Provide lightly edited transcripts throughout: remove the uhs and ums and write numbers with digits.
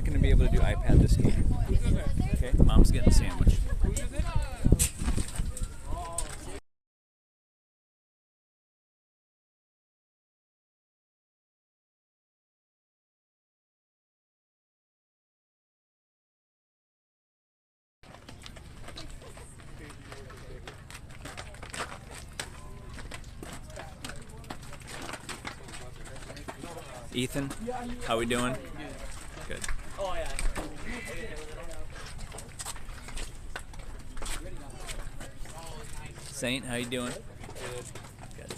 going to be able to do iPad this game. Okay, Mom's getting a sandwich. Ethan, how we doing? Good. Saint, how you doing? Good.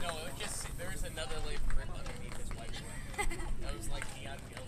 No, it was just there's another layer underneath his whiteboard. That was like neon yellow.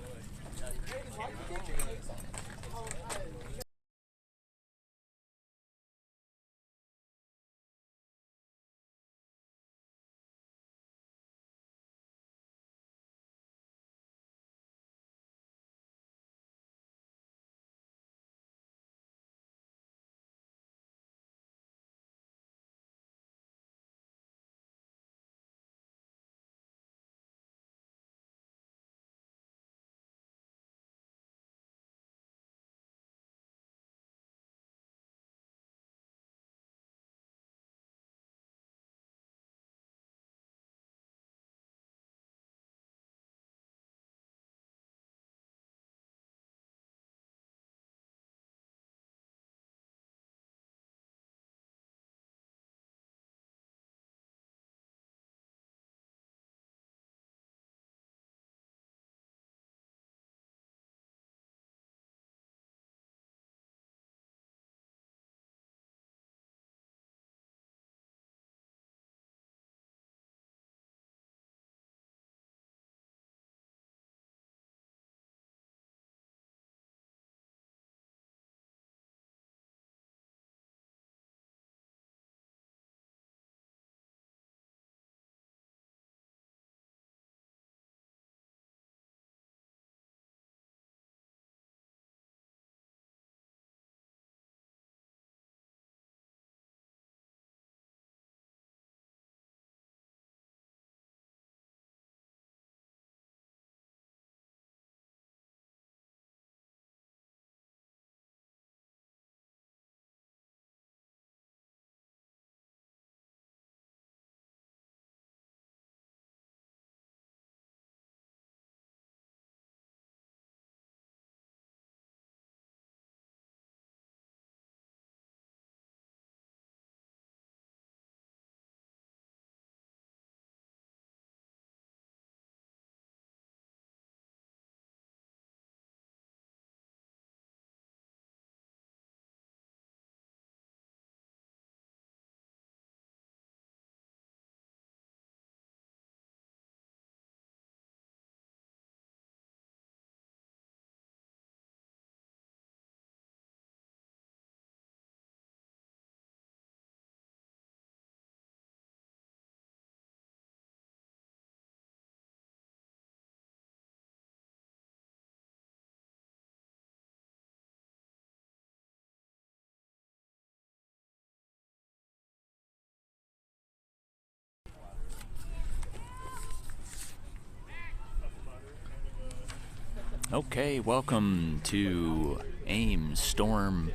Okay, welcome to Ames Storm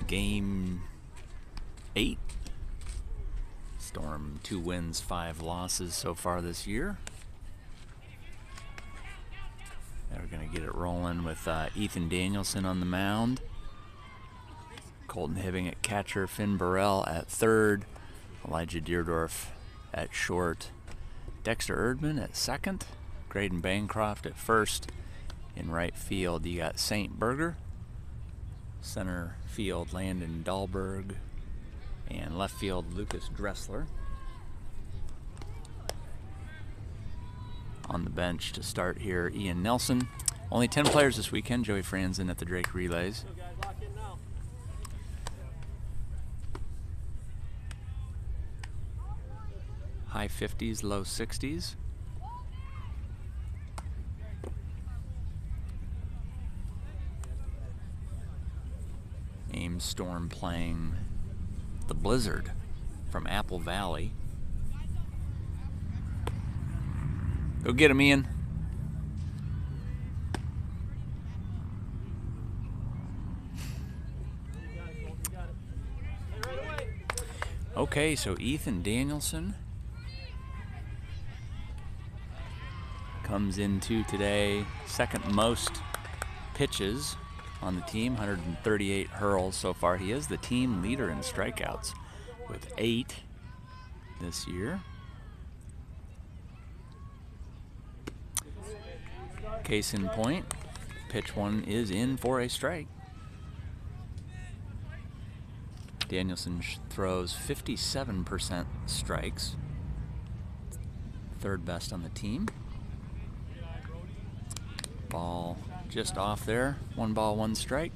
Game 8. Storm 2 wins, 5 losses so far this year. Now we're going to get it rolling with Ethan Danielson on the mound. Colton Hibbing at catcher, Finn Burrell at third, Elijah Deerdorf at short, Dexter Erdman at second, Graydon Bancroft at first. In right field, you got St. Berger. Center field, Landon Dahlberg. And left field, Lucas Dressler. On the bench to start here, Ian Nelson. Only 10 players this weekend. Joey Franzen at the Drake Relays. High 50s, low 60s. Ames Storm playing the Blizzard from Apple Valley. Go get him, Ian. Okay, so Ethan Danielson comes into today second most pitches on the team, 138 hurls so far. He is the team leader in strikeouts with 8 this year. Case in point, pitch 1 is in for a strike. Danielson throws 57% strikes, third best on the team. Ball just off there, 1 ball, 1 strike.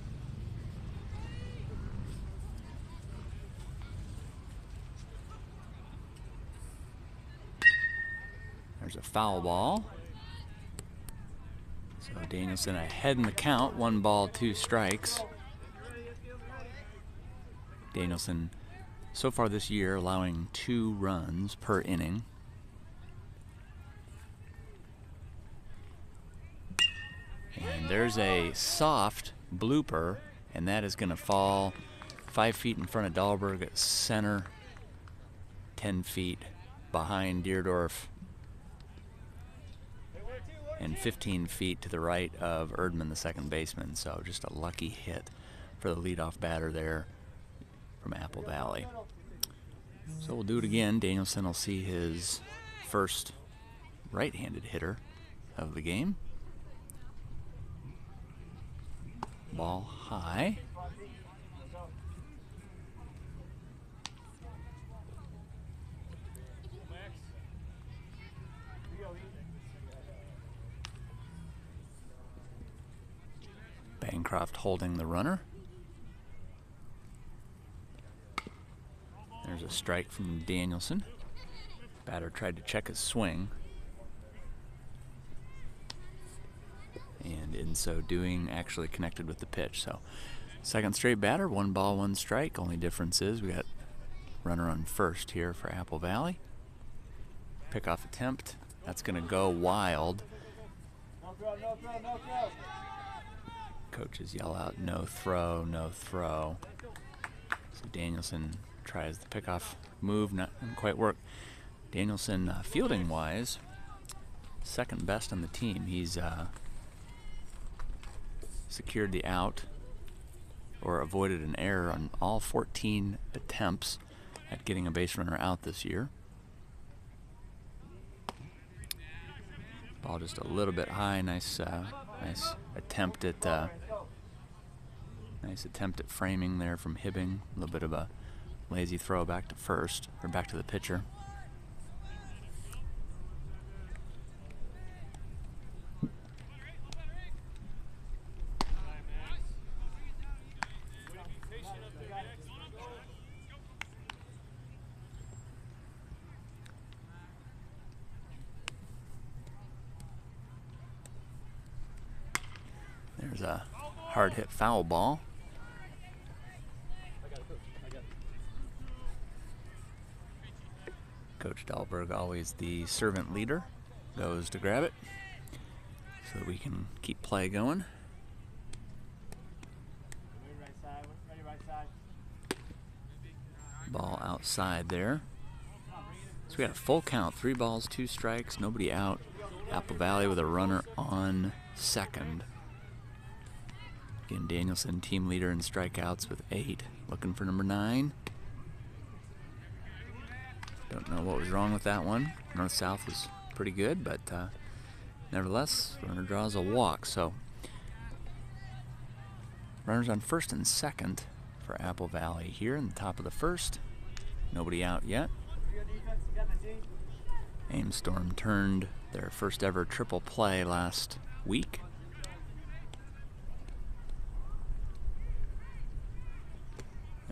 There's a foul ball. So Danielson ahead in the count, 1 ball, 2 strikes. Danielson, so far this year, allowing 2 runs per inning. And there's a soft blooper, and that is going to fall 5 feet in front of Dahlberg at center, 10 feet behind Deerdorf, and 15 feet to the right of Erdman, the second baseman. So just a lucky hit for the leadoff batter there from Apple Valley. So we'll do it again. Danielson will see his first right-handed hitter of the game. Ball high. Bancroft holding the runner. There's a strike from Danielson. Batter tried to check his swing, and in so doing actually connected with the pitch. So second straight batter, 1 ball, 1 strike. Only difference is we got runner on first here for Apple Valley. Pickoff attempt. That's going to go wild. Coaches yell out, no throw, no throw. So Danielson tries the pickoff move, didn't quite work. Danielson, fielding-wise, second best on the team. He's secured the out or avoided an error on all 14 attempts at getting a base runner out this year. Ball just a little bit high. Nice attempt at framing there from Hibbing. A little bit of a lazy throw back to first, or back to the pitcher. There's a hard hit foul ball. Coach Dahlberg, always the servant leader, goes to grab it so that we can keep play going. Ball outside there. So we got a full count, 3 balls, 2 strikes, nobody out. Apple Valley with a runner on second. Again, Danielson, team leader in strikeouts with 8. Looking for number 9. Don't know what was wrong with that one. North-south was pretty good, but nevertheless, runner draws a walk. So runners on first and second for Apple Valley here in the top of the first. Nobody out yet. Ames Storm turned their first ever triple play last week.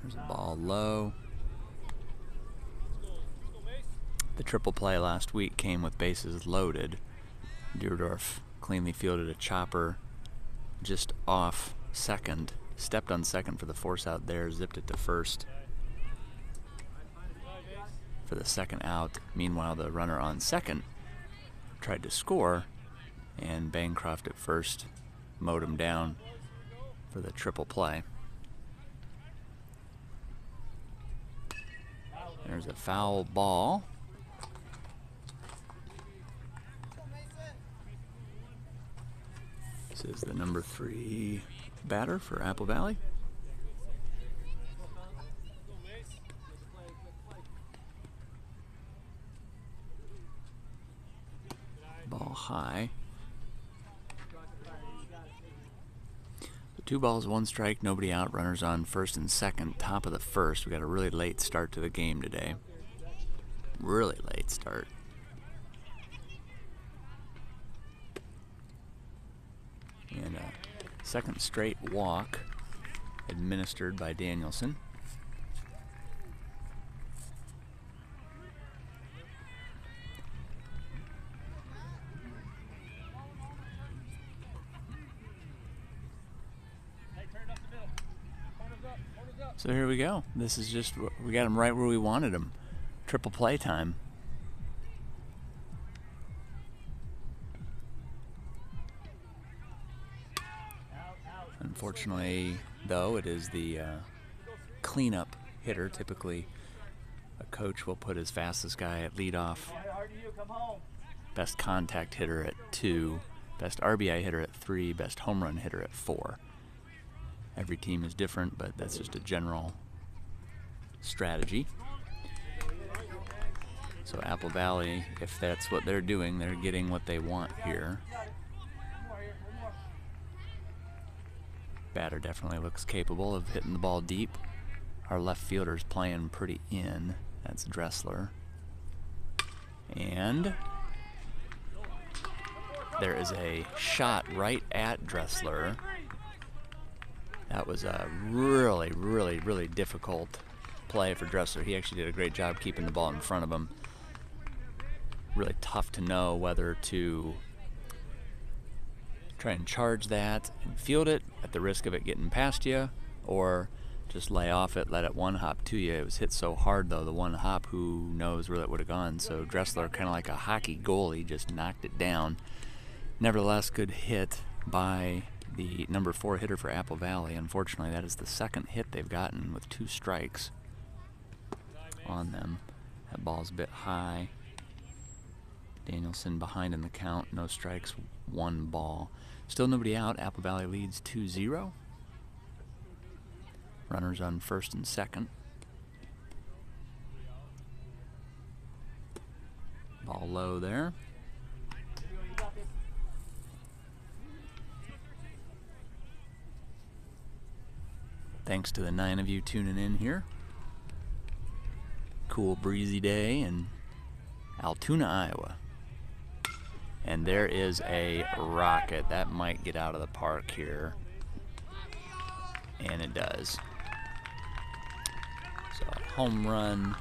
There's a ball low. The triple play last week came with bases loaded. Deerdorf cleanly fielded a chopper just off second stepped on second for the force out there, zipped it to first for the second out. Meanwhile, the runner on second tried to score, and Bancroft at first mowed him down for the triple play. There's a foul ball. This is the number 3 batter for Apple Valley. Ball high. 2 balls, 1 strike, nobody out. Runners on first and second, top of the first. We got a really late start to the game today. Really late start. And a second straight walk administered by Danielson. So here we go. This is just, we got him right where we wanted him. Triple play time. Unfortunately, though, it is the cleanup hitter. Typically, a coach will put his fastest guy at leadoff, best contact hitter at 2, best RBI hitter at 3, best home run hitter at 4. Every team is different, but that's just a general strategy. So Apple Valley, if that's what they're doing, they're getting what they want here. Batter definitely looks capable of hitting the ball deep. Our left fielder's playing pretty in. That's Dressler. And there is a shot right at Dressler. That was a really, really, really difficult play for Dressler. He actually did a great job keeping the ball in front of him. Really tough to know whether to try and charge that and field it at the risk of it getting past you, or just lay off it, let it one hop to you. It was hit so hard, though, the one hop, who knows where that would have gone. So Dressler, kind of like a hockey goalie, just knocked it down. Nevertheless, good hit by the number 4 hitter for Apple Valley. Unfortunately, that is the second hit they've gotten with 2 strikes on them. That ball's a bit high. Danielson behind in the count. No strikes, 1 ball. Still nobody out. Apple Valley leads 2-0. Runners on first and second. Ball low there. Thanks to the 9 of you tuning in here. Cool breezy day in Altoona, Iowa. And there is a rocket. That might get out of the park here. And it does. So home run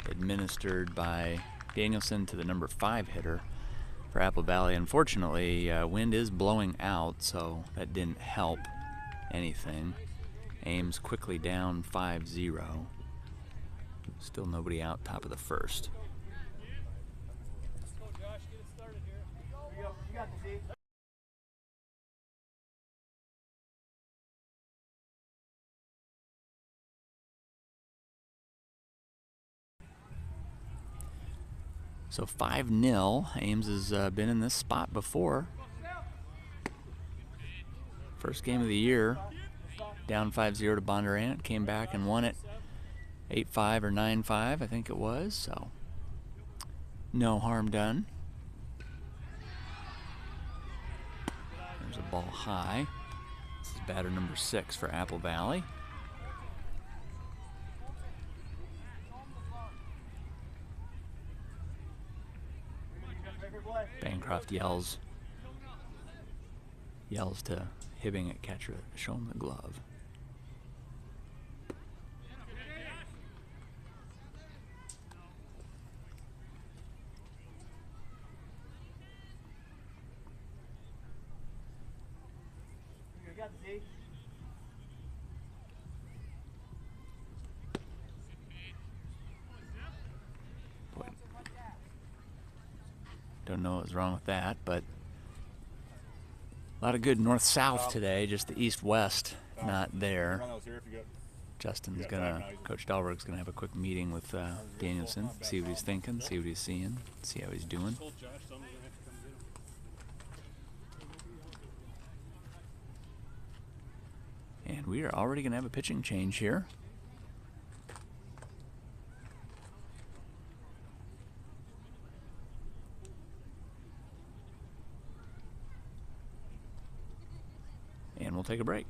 administered by Danielson to the number 5 hitter for Apple Valley. Unfortunately, wind is blowing out, so that didn't help anything. Ames quickly down 5-0. Still nobody out, top of the first. So 5-0. Ames has been in this spot before. First game of the year. Down 5-0 to Bondurant. Came back and won it 8-5 or 9-5, I think it was. So no harm done. There's a ball high. This is batter number 6 for Apple Valley. Bancroft yells to Hibbing at catcher, show him the glove. Don't know what was wrong with that, but a lot of good north-south today, just the east-west not there. Coach Dahlberg's gonna have a quick meeting with Danielson, see what he's thinking, see what he's seeing, see how he's doing. And we are already gonna have a pitching change here. And we'll take a break.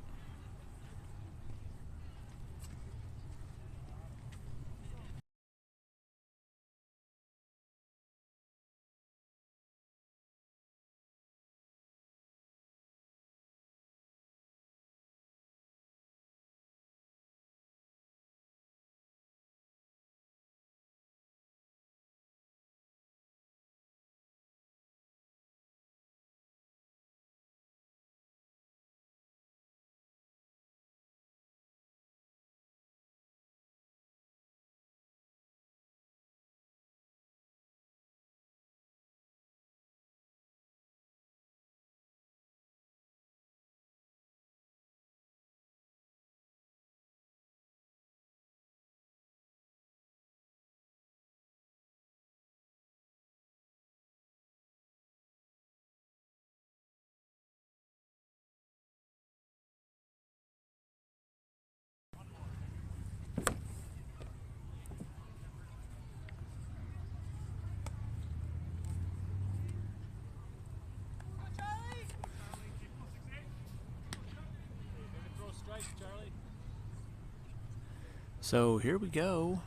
So here we go.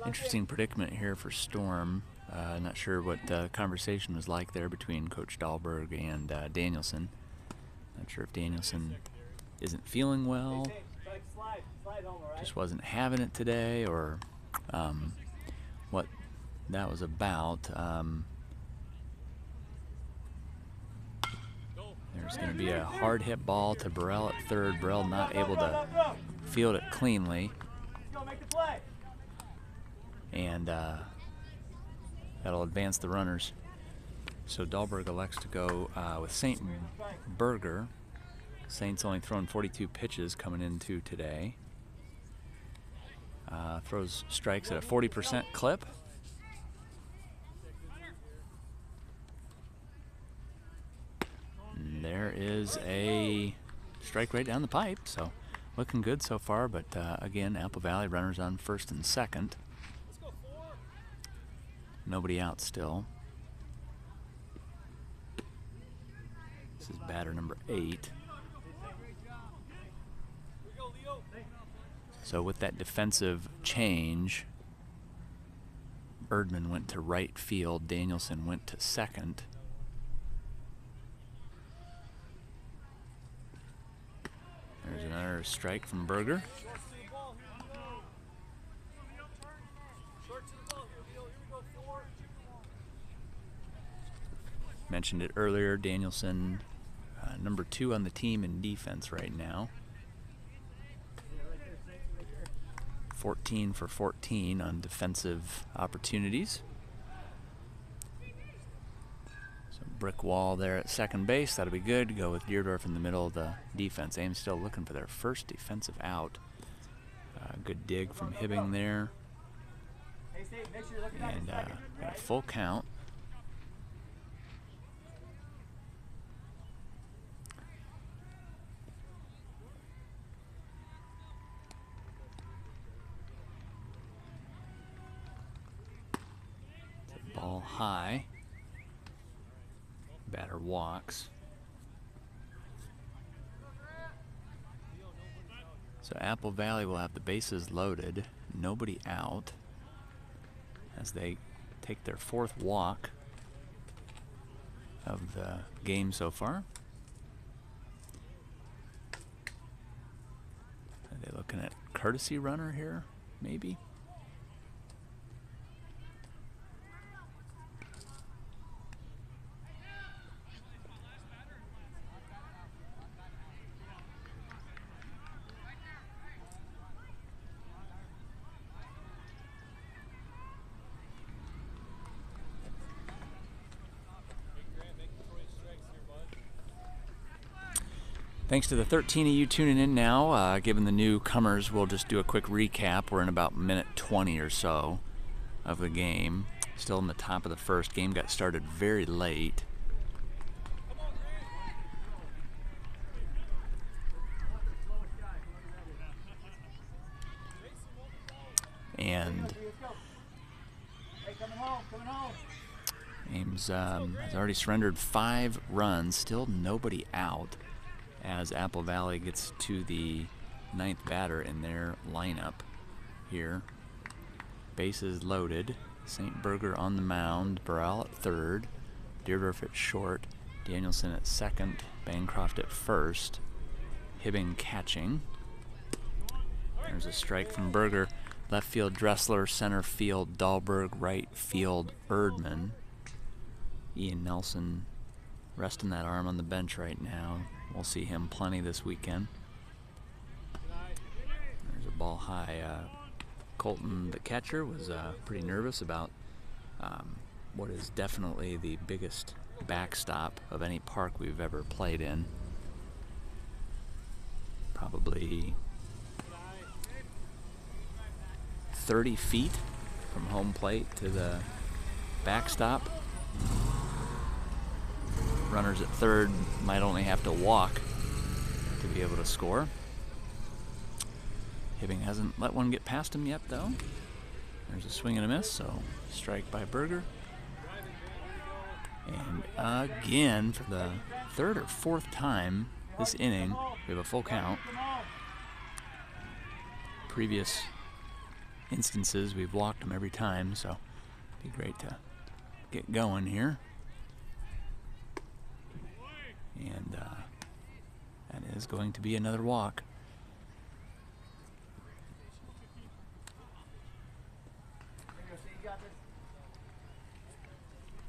Interesting predicament here for Storm. Not sure what the conversation was like there between Coach Dahlberg and Danielson. Not sure if Danielson isn't feeling well, just wasn't having it today, or what that was about. There's going to be a hard hit ball to Burrell at third. Burrell not able to field it cleanly. And that'll advance the runners. So Dahlberg elects to go with St. Berger. Saint's only thrown 42 pitches coming into today. Throws strikes at a 40% clip. And there is a strike right down the pipe, so looking good so far, but again, Apple Valley runners on first and second. Nobody out still. This is batter number 8. So with that defensive change, Erdman went to right field, Danielson went to second. There's another strike from Berger. Mentioned it earlier, Danielson, number 2 on the team in defense right now. 14 for 14 on defensive opportunities. So brick wall there at second base, that'll be good. Go with Deerdorf in the middle of the defense. Ames still looking for their first defensive out. Good dig from Hibbing there. And got a full count. Ball high. Batter walks. So Apple Valley will have the bases loaded, nobody out, as they take their 4th walk of the game so far. Are they looking at courtesy runner here, maybe? Thanks to the 13 of you tuning in now. Given the newcomers, we'll just do a quick recap. We're in about minute 20 or so of the game. Still in the top of the first. Game got started very late. And Ames has already surrendered 5 runs. Still nobody out as Apple Valley gets to the 9th batter in their lineup here. Bases loaded. St. Berger on the mound. Burrell at third. Deerdorf at short. Danielson at second. Bancroft at first. Hibbing catching. There's a strike from Berger. Left field Dressler, center field Dahlberg, right field Erdman. Ian Nelson resting that arm on the bench right now. We'll see him plenty this weekend. There's a ball high. Colton, the catcher, was pretty nervous about what is definitely the biggest backstop of any park we've ever played in. Probably 30 feet from home plate to the backstop. Runners at third might only have to walk to be able to score. Hibbing hasn't let one get past him yet, though. There's a swing and a miss, so strike by Berger. And again, for the 3rd or 4th time this inning, we have a full count. Previous instances, we've walked them every time, so it'd be great to get going here. And that is going to be another walk.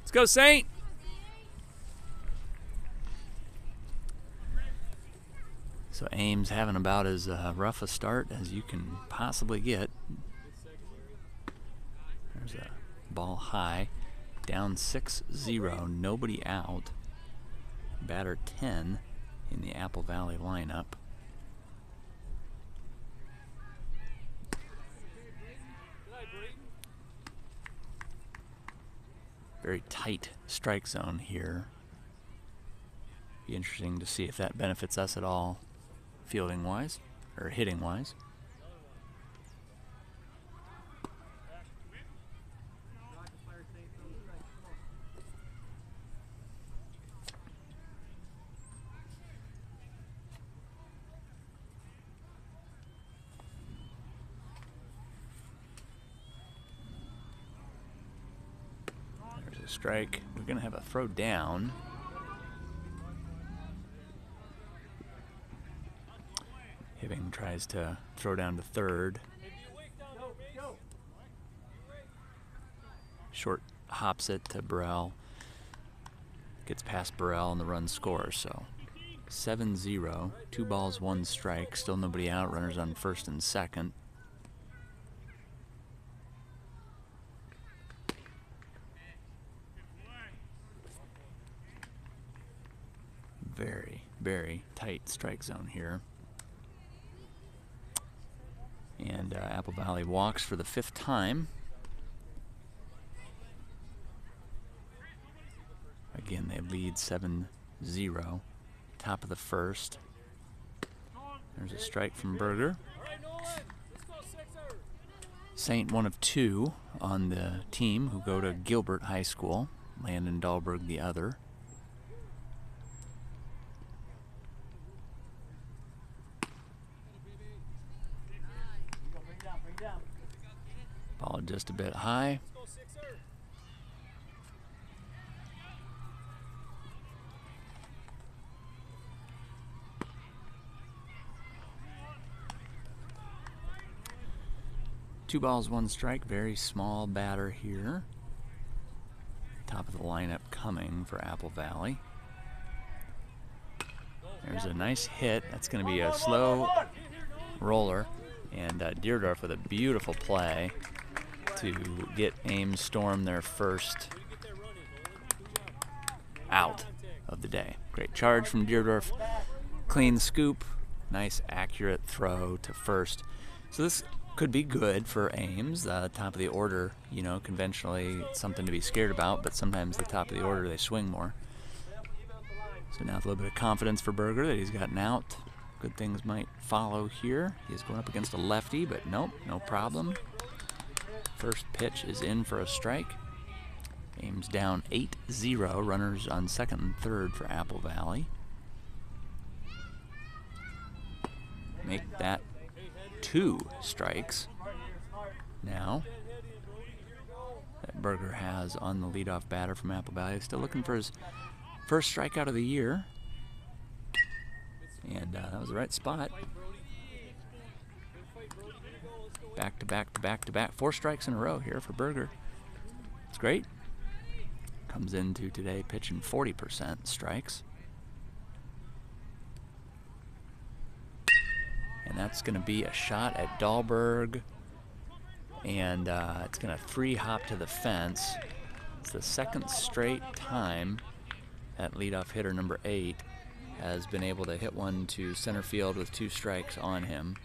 Let's go, Saint! So Ames having about as rough a start as you can possibly get. There's a ball high, down 6-0, nobody out. Batter 10 in the Apple Valley lineup. Very tight strike zone here. Be interesting to see if that benefits us at all, fielding wise or hitting wise. Strike. We're going to have a throw down. Hibbing tries to throw down to third. Short hops it to Burrell. Gets past Burrell and the run scores. So 7-0. 2 balls, 1 strike. Still nobody out. Runners on first and second. Very, very tight strike zone here. And Apple Valley walks for the 5th time. Again, they lead 7-0. Top of the first. There's a strike from Berger. Saint, one of 2 on the team who go to Gilbert High School. Landon Dahlberg, the other. Ball just a bit high. Two balls, 1 strike. Very small batter here. Top of the lineup coming for Apple Valley. There's a nice hit. That's going to be a slow roller. And Deerdorf with a beautiful play to get Ames Storm their first out of the day. Great charge from Deerdorf. clean scoop, nice accurate throw to first. So this could be good for Ames. Top of the order, you know, conventionally it's something to be scared about, but sometimes the top of the order they swing more. So now with a little bit of confidence for Berger that he's gotten out. Good things might follow here. He's going up against a lefty, but nope, no problem. First pitch is in for a strike. Ames down 8-0. Runners on second and third for Apple Valley. Make that 2 strikes now that Berger has on the leadoff batter from Apple Valley. Still looking for his first strikeout of the year. And that was the right spot. Back to back to back to back. 4 strikes in a row here for Berger. It's great. Comes into today pitching 40% strikes. And that's going to be a shot at Dahlberg. And it's going to 3-hop to the fence. It's the second straight time that leadoff hitter number 8 has been able to hit one to center field with 2 strikes on him.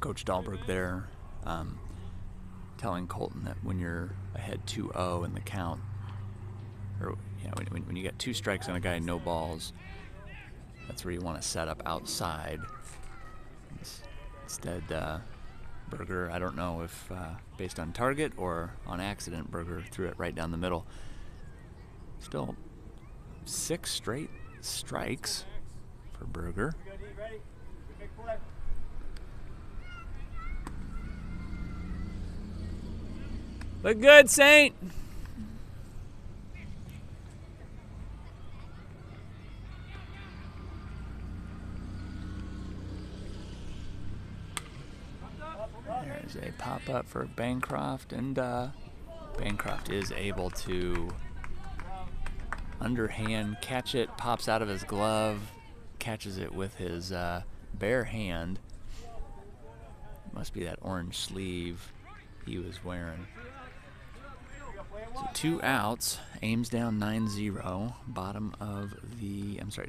Coach Dahlberg there telling Colton that when you're ahead 2-0 in the count, or you know, when you get 2 strikes on a guy, no balls, that's where you want to set up outside. Instead, Berger, I don't know if based on target or on accident, Berger threw it right down the middle. Still 6 straight strikes for Berger. Look good, Saint. There's a pop-up for Bancroft, and Bancroft is able to underhand catch it, pops out of his glove, catches it with his bare hand. Must be that orange sleeve he was wearing. So 2 outs, Ames down 9-0,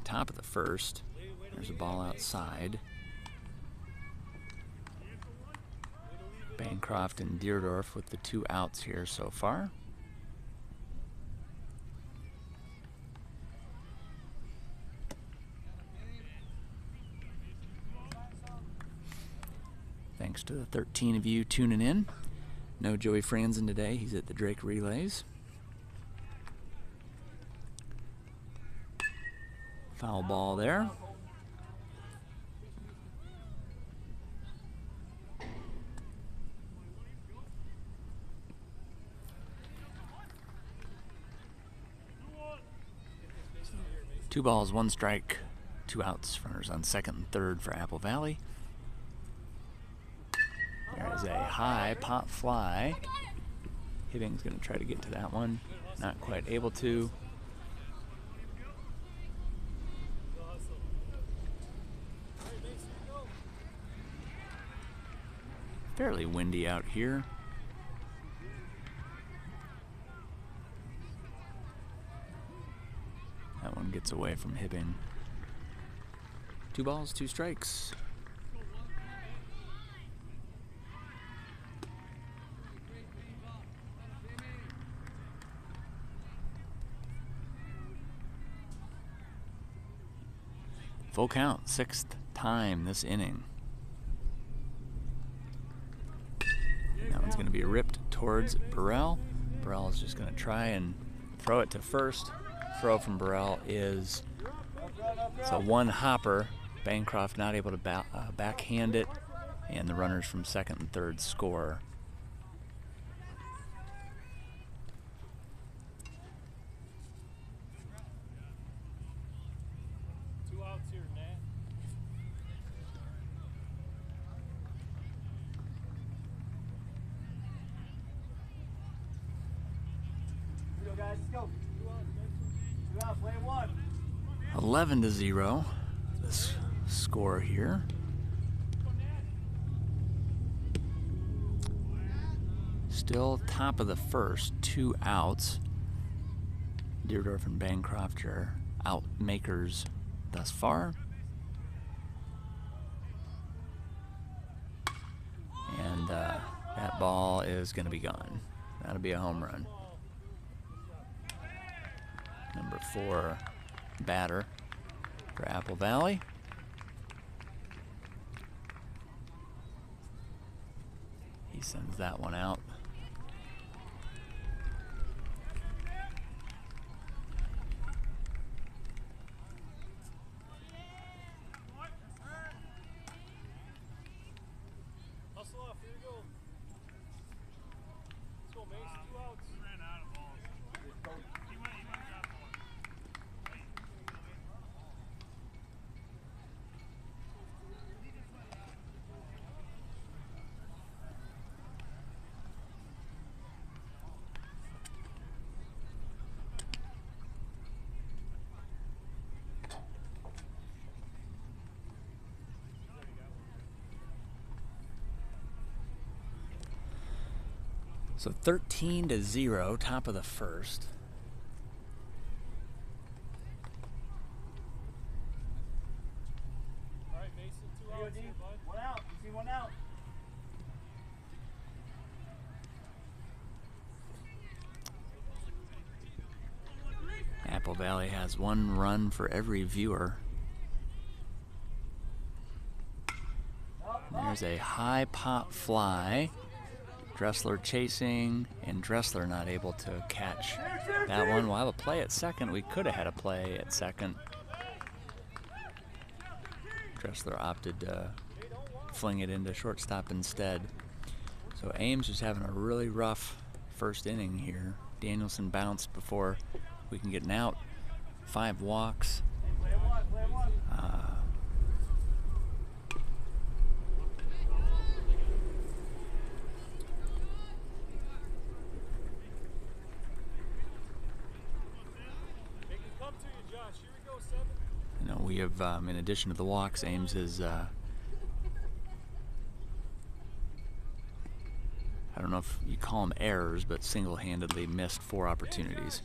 top of the first. There's a ball outside. Bancroft and Deerdorf with the 2 outs here so far. Thanks to the 13 of you tuning in. No Joey Franzen today. He's at the Drake Relays. Foul ball there. Two balls, 1 strike, 2 outs. Runners on second and third for Apple Valley. There is a high pop fly. Hibbing's going to try to get to that one. Not quite able to. Fairly windy out here. That one gets away from Hibbing. 2 balls, 2 strikes. Full count, 6th time this inning. And that one's going to be ripped towards Burrell. Burrell is just going to try and throw it to first. Throw from Burrell is a 1-hopper. Bancroft not able to backhand it, and the runners from second and third score. Guys, let's go. 2 outs, play 1. 11-0. the score here. Still top of the first, 2 outs. Deerdorf and Bancroft are out makers thus far. And that ball is going to be gone. That'll be a home run. Number 4 batter for Apple Valley. He sends that one out. So 13-0, top of the first. All right, Mason, 2 outs here, bud. 1 out. You see 1 out. Apple Valley has 1 run for every viewer. There's a high pop fly. Dressler chasing, and Dressler not able to catch that one. We'll have a play at second. We could have had a play at second. Dressler opted to fling it into shortstop instead. So Ames is having a really rough first inning here. Danielson bounced before we can get an out. 5 walks. You know, we have, in addition to the walks, Ames has, I don't know if you call them errors, but single-handedly missed 4 opportunities.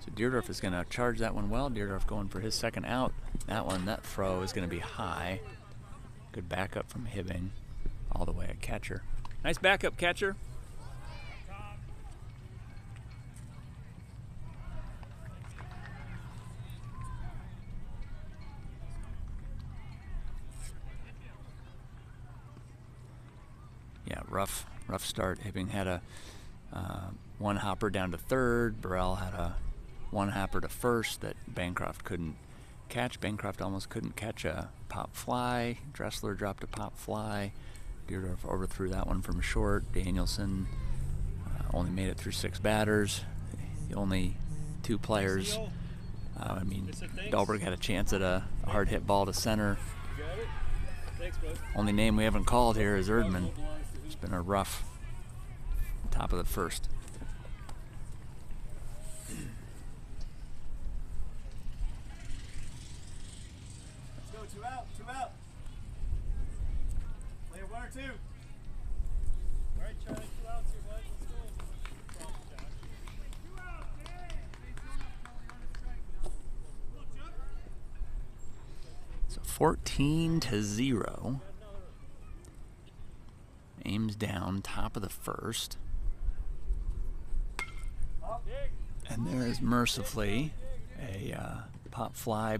So Deerdorf is going to charge that one well. Deerdorf going for his second out. That throw is going to be high. Good backup from Hibbing all the way at catcher. Nice backup, catcher. Yeah, rough start. Hibbing had a 1 hopper down to third. Burrell had a 1 hopper to first that Bancroft couldn't catch. Bancroft almost couldn't catch a pop fly. Dressler dropped a pop fly. Deerdorf overthrew that one from short. Danielson only made it through 6 batters. The only 2 players. Dahlberg had a chance at a hard hit ball to center. Only name we haven't called here is Erdman. It's been a rough top of the first. Let's go, 2 out. Play 1 or 2. All right, Charlie, 2 outs here, bud. Let's go. So 14-0. Ames down, top of the first. And there is mercifully a pop fly.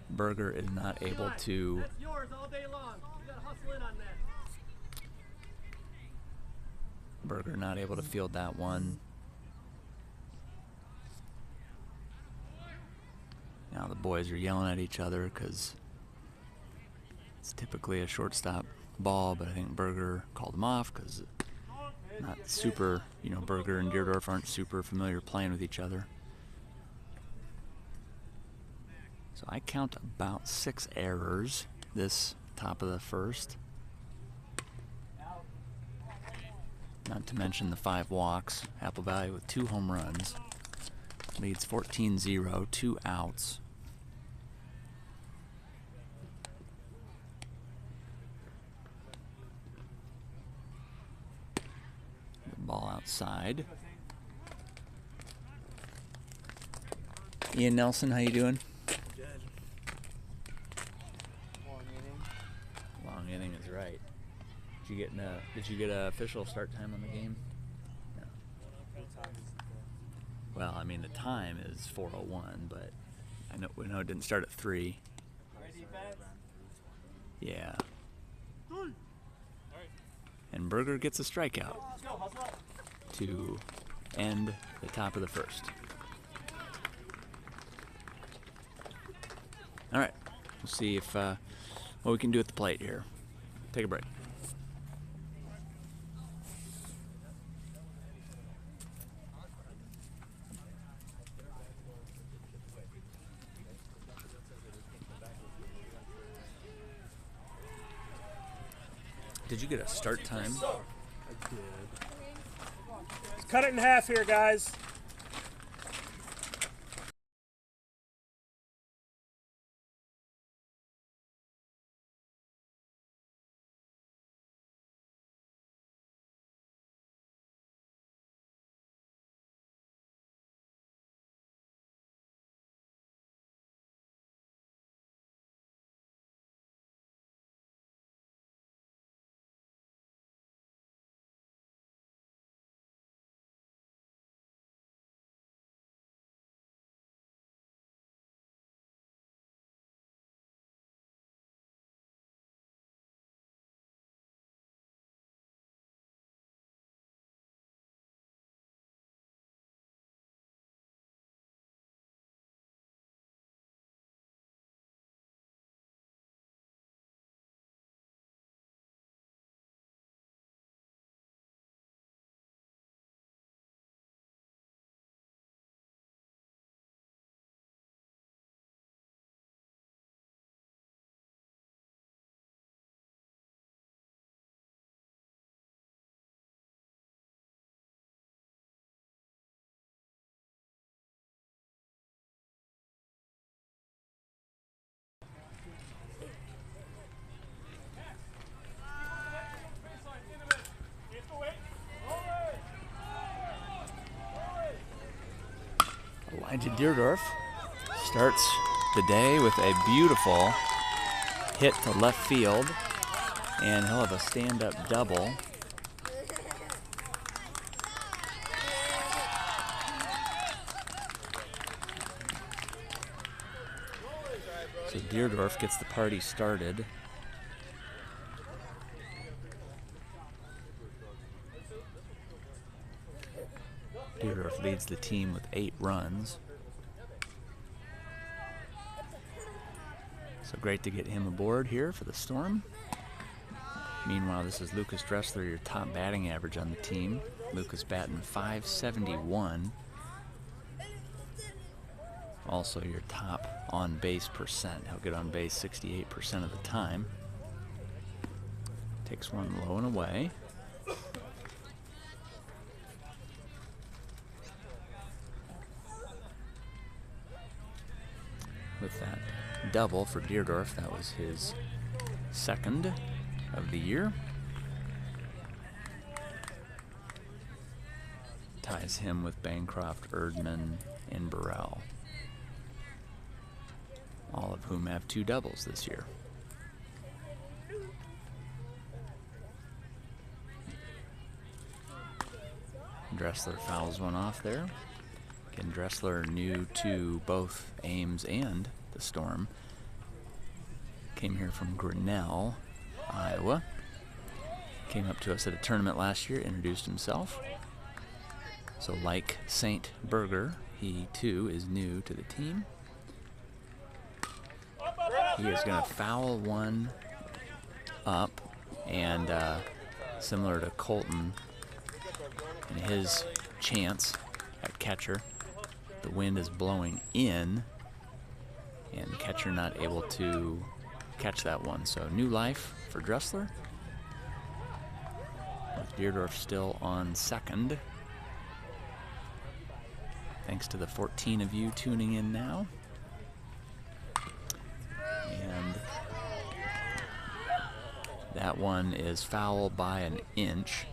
Berger is not able to. That's yours all day long. You gotta hustle in on that. Berger not able to field that one. Now the boys are yelling at each other because it's typically a shortstop ball, but I think Berger called him off because not super, Berger and Deerdorf aren't super familiar playing with each other. So I count about 6 errors this top of the first. Not to mention the 5 walks. Apple Valley with 2 home runs. Leads 14-0, 2 outs. Ball outside. Ian Nelson, how you doing? Good. Long inning. Long inning is right. Did you get an official start time on the game? No. What time is it? Well, I mean the time is 4:01, but we know it didn't start at 3. Ready, defense? Yeah. All right. And Berger gets a strikeout Let's go. Hustle up. to end the top of the first. All right, we'll see if what we can do at the plate here. Take a break. Did you get a start time? I did. Let's cut it in half here, guys. Elijah Deerdorf starts the day with a beautiful hit to left field, and he'll have a stand-up double. So Deerdorf gets the party started. Deerdorf leads the team with 8 runs. So great to get him aboard here for the Storm. Meanwhile, this is Lucas Dressler, your top batting average on the team. Lucas batting .571. Also your top on base percent. He'll get on base 68% of the time. Takes one low and away. With that double for Deerdorf, that was his second of the year. Ties him with Bancroft, Erdman, and Burrell, all of whom have 2 doubles this year. Dressler fouls one off there. Again, Dressler, new to both Ames and the Storm, came here from Grinnell, Iowa. Came up to us at a tournament last year, introduced himself. So like St. Berger, he too is new to the team. He is going to foul one up, and similar to Colton in his chance at catcher, the wind is blowing in, and the catcher not able to catch that one. So new life for Dressler, with Deerdorf still on second. Thanks to the 14 of you tuning in now. And that one is foul by an inch.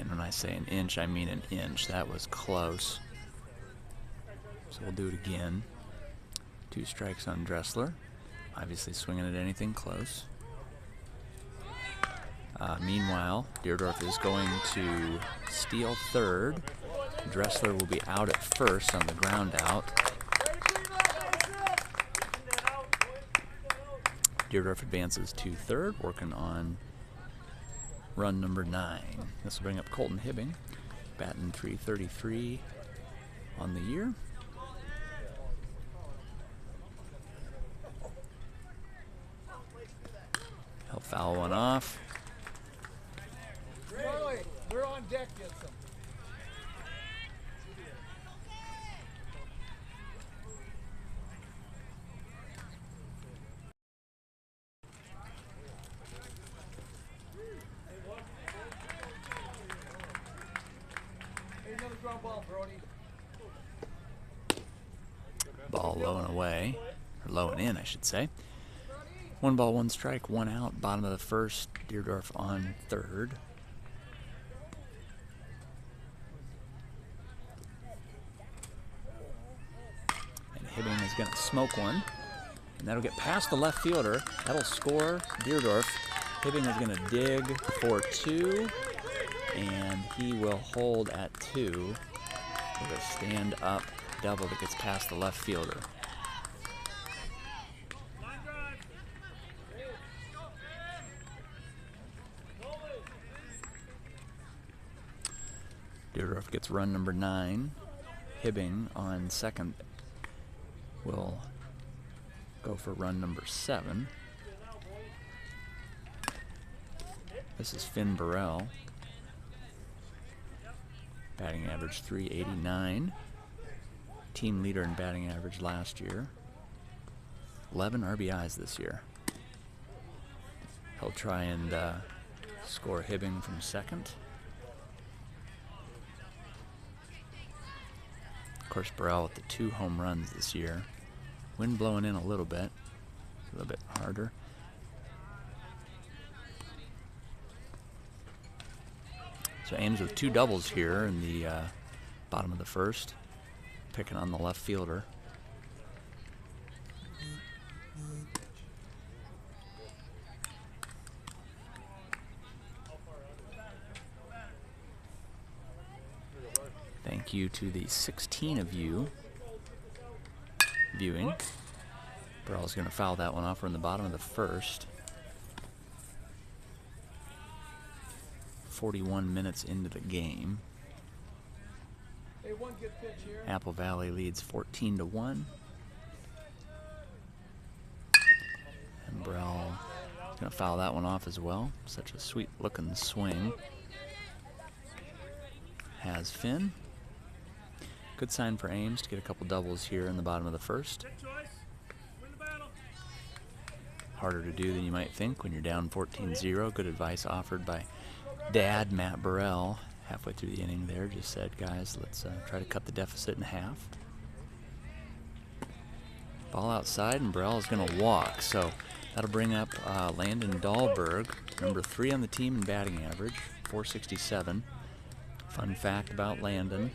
And when I say an inch, I mean an inch. That was close. So we'll do it again. 2 strikes on Dressler. Obviously swinging at anything close. Meanwhile, Deerdorf is going to steal third. Dressler will be out at first on the ground out. Deerdorf advances to third, working on run number 9. This will bring up Colton Hibbing, batting .333 on the year. He'll foul one off. We're on deck, get some. Hey, another ground ball, Brody. Ball low and away, or low and in, I should say. 1 ball, 1 strike, 1 out. Bottom of the first, Deerdorf on third. And Hibbing is going to smoke one. And that'll get past the left fielder. That'll score Deerdorf. Hibbing is going to dig for 2. And he will hold at 2 with a stand-up double that gets past the left fielder. Deerdorf gets run number 9. Hibbing on second will go for run number 7. This is Finn Burrell. Batting average .389. Team leader in batting average last year. 11 RBIs this year. He'll try and score Hibbing from second. Of course, Burrell with the 2 home runs this year. Wind blowing in a little bit harder. So Ames with 2 doubles here in the bottom of the first, picking on the left fielder. Thank you to the 16 of you viewing. Burrell's going to foul that one off. We're in the bottom of the first. 41 minutes into the game. Hey, one good pitch here. Apple Valley leads 14-1. And Burrell is going to foul that one off as well. Such a sweet looking swing. Has Finn. Good sign for Ames to get a couple doubles here in the bottom of the first. Harder to do than you might think when you're down 14-0. Good advice offered by Dad, Matt Burrell, halfway through the inning there. Just said, guys, let's try to cut the deficit in half. Ball outside, and Burrell is going to walk. So that'll bring up Landon Dahlberg, number 3 on the team in batting average, .467. Fun fact about Landon,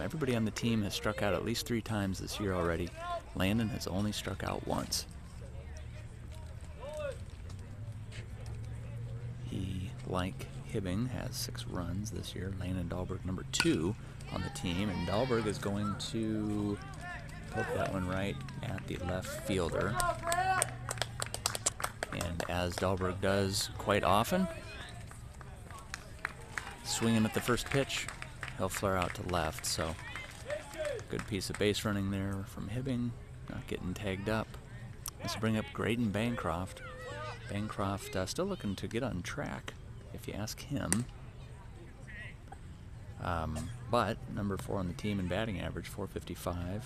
everybody on the team has struck out at least 3 times this year already. Landon has only struck out once. He, like Hibbing, has 6 runs this year. Landon Dahlberg, number 2 on the team, and Dahlberg is going to poke that one right at the left fielder. And as Dahlberg does quite often, swinging at the first pitch, he'll flare out to left. So good piece of base running there from Hibbing, not getting tagged up. This will bring up Graydon Bancroft. Bancroft still looking to get on track, if you ask him. But number 4 on the team in batting average, .455.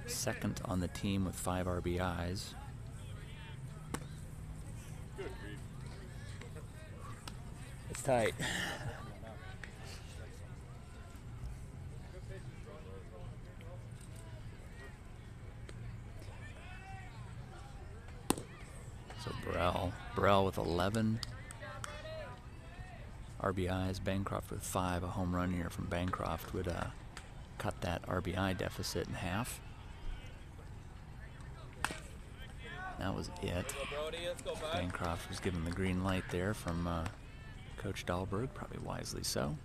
Second on the team with 5 RBIs. It's tight. So Burrell with 11 RBIs. Bancroft with 5. A home run here from Bancroft would cut that RBI deficit in half. That was it. Bancroft was given the green light there from Coach Dahlberg, probably wisely so.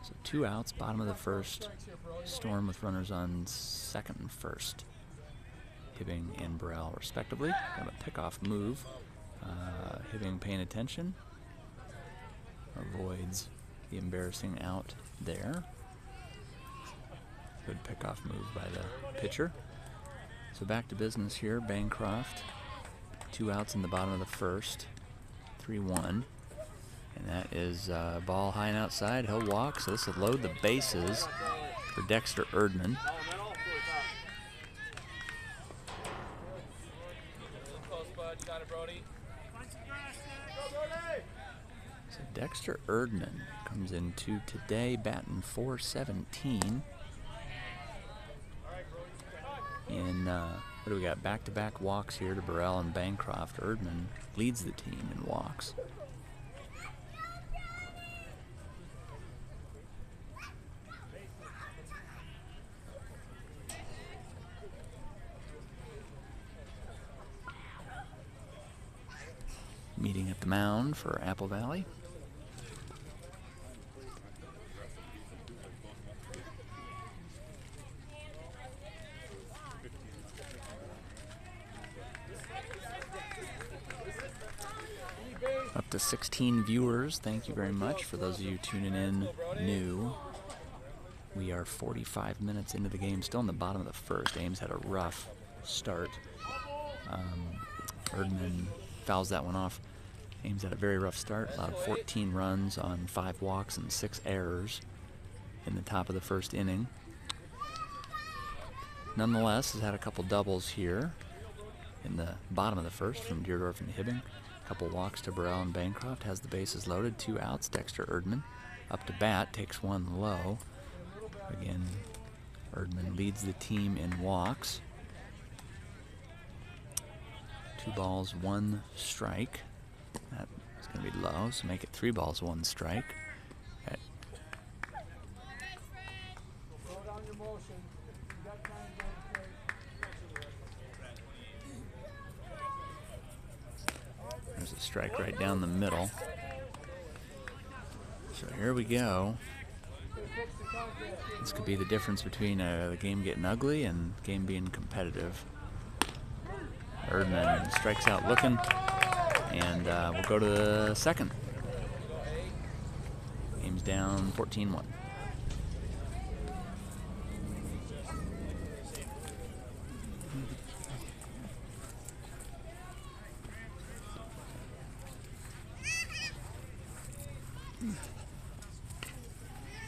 So 2 outs, bottom of the first. Storm with runners on second and first. Hibbing and Burrell respectively. Have a pickoff move. Hibbing paying attention. Avoids the embarrassing out there. Good pickoff move by the pitcher. So back to business here. Bancroft, 2 outs in the bottom of the first. 3-1. And that is ball high and outside. He'll walk, so this will load the bases for Dexter Erdman. So Dexter Erdman comes into today batting .417. In what do we got? Back-to-back walks here to Burrell and Bancroft. Erdman leads the team in walks. Meeting at the mound for Apple Valley. Up to 16 viewers. Thank you very much for those of you tuning in new. We are 45 minutes into the game, still in the bottom of the first. Ames had a rough start. Erdman fouls that one off. Ames had a very rough start, allowed 14 runs on 5 walks and 6 errors in the top of the first inning. Nonetheless, has had a couple doubles here in the bottom of the first from Deerdorf and Hibbing. A couple walks to Burrell and Bancroft, has the bases loaded, 2 outs. Dexter Erdman up to bat, takes one low. Again, Erdman leads the team in walks. 2 balls, 1 strike. That is going to be low, so make it 3 balls, 1 strike. Okay. There's a strike right down the middle. So here we go. This could be the difference between the game getting ugly and the game being competitive. Erdman strikes out looking, and we'll go to the second. Game's down 14-1.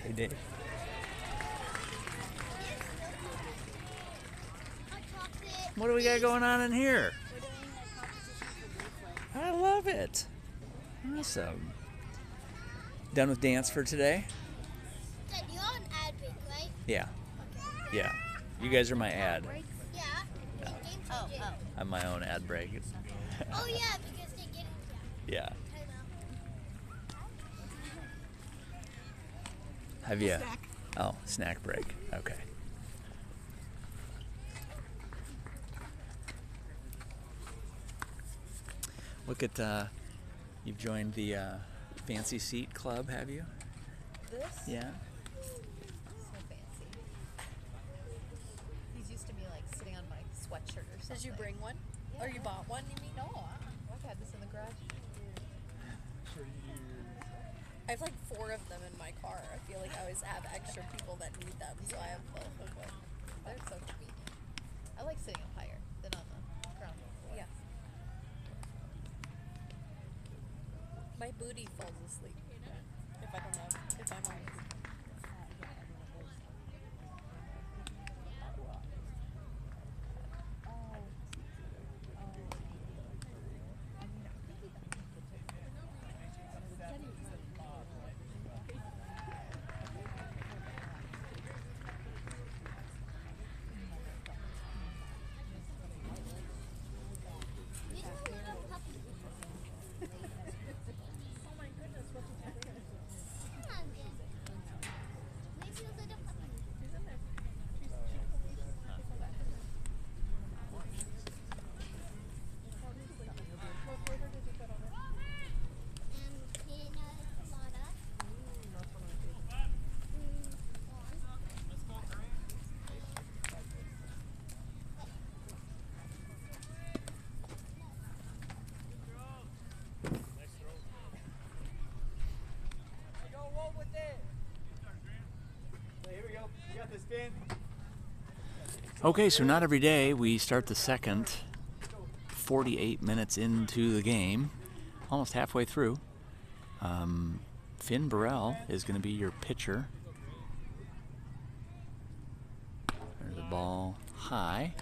Hey, Dave. What do we got going on in here? I love it. Awesome. Done with dance for today? Dad, you're on ad break, right? Yeah. Yeah. You guys are my ad. Yeah. No. Oh. I'm my own ad break. Oh, yeah, because they get it. Yeah. I know. Have you? Oh, snack break. Okay. Look at, you've joined the Fancy Seat Club, have you? This? Yeah. So fancy. He's used to me like sitting on my sweatshirt or something. Did you bring one? Yeah. Or you bought one, you mean? No, I've had this in the garage. I have like 4 of them in my car. I feel like I always have extra people that need them, so I have both of them. They're so convenient. I like sitting up higher than on the ground floor. Yeah. My booty falls asleep if I don't have, if I'm on. Okay, so not every day we start the second 48 minutes into the game, almost halfway through. Finn Burrell is going to be your pitcher. There's a ball high.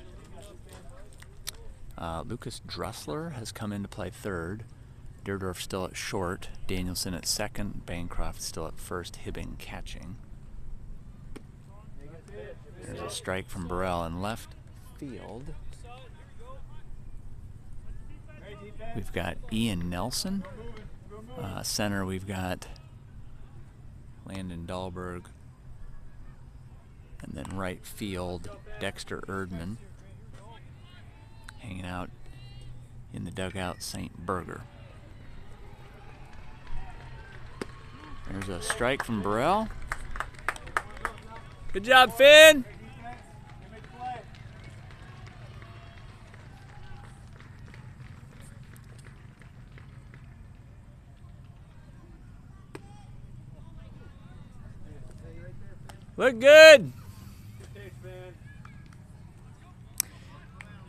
Lucas Dressler has come in to play third. Deerdorf still at short. Danielson at second. Bancroft still at first. Hibbing catching. There's a strike from Burrell in left field. We've got Ian Nelson. Center, we've got Landon Dahlberg. And then right field, Dexter Erdman. Hanging out in the dugout, St. Berger. There's a strike from Burrell. Good job, Finn! Look good!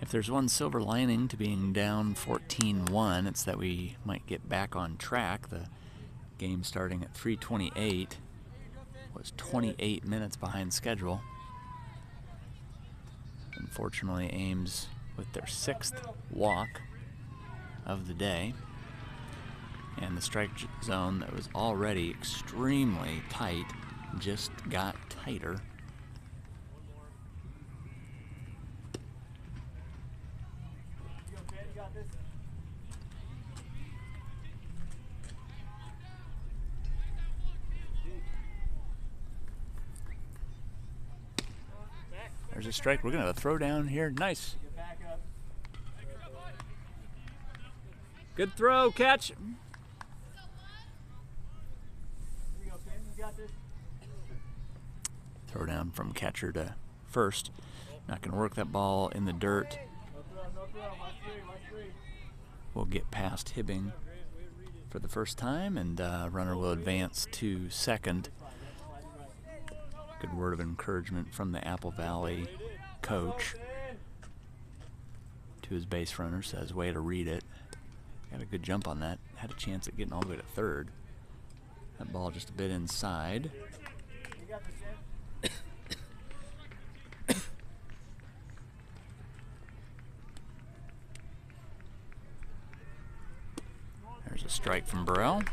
If there's one silver lining to being down 14-1, it's that we might get back on track. The game starting at 3:28 was 28 minutes behind schedule. Unfortunately, Ames with their 6th walk of the day. And the strike zone that was already extremely tight just got tighter. There's a strike. We're going to have a throw down here. Nice. Good throw, catch. Throw down from catcher to first. Not going to work that ball in the dirt. We'll get past Hibbing for the first time, and runner will advance to second. Good word of encouragement from the Apple Valley coach to his base runner. Says, way to read it. Got a good jump on that. Had a chance at getting all the way to third. That ball just a bit inside. There's a strike from Burrell.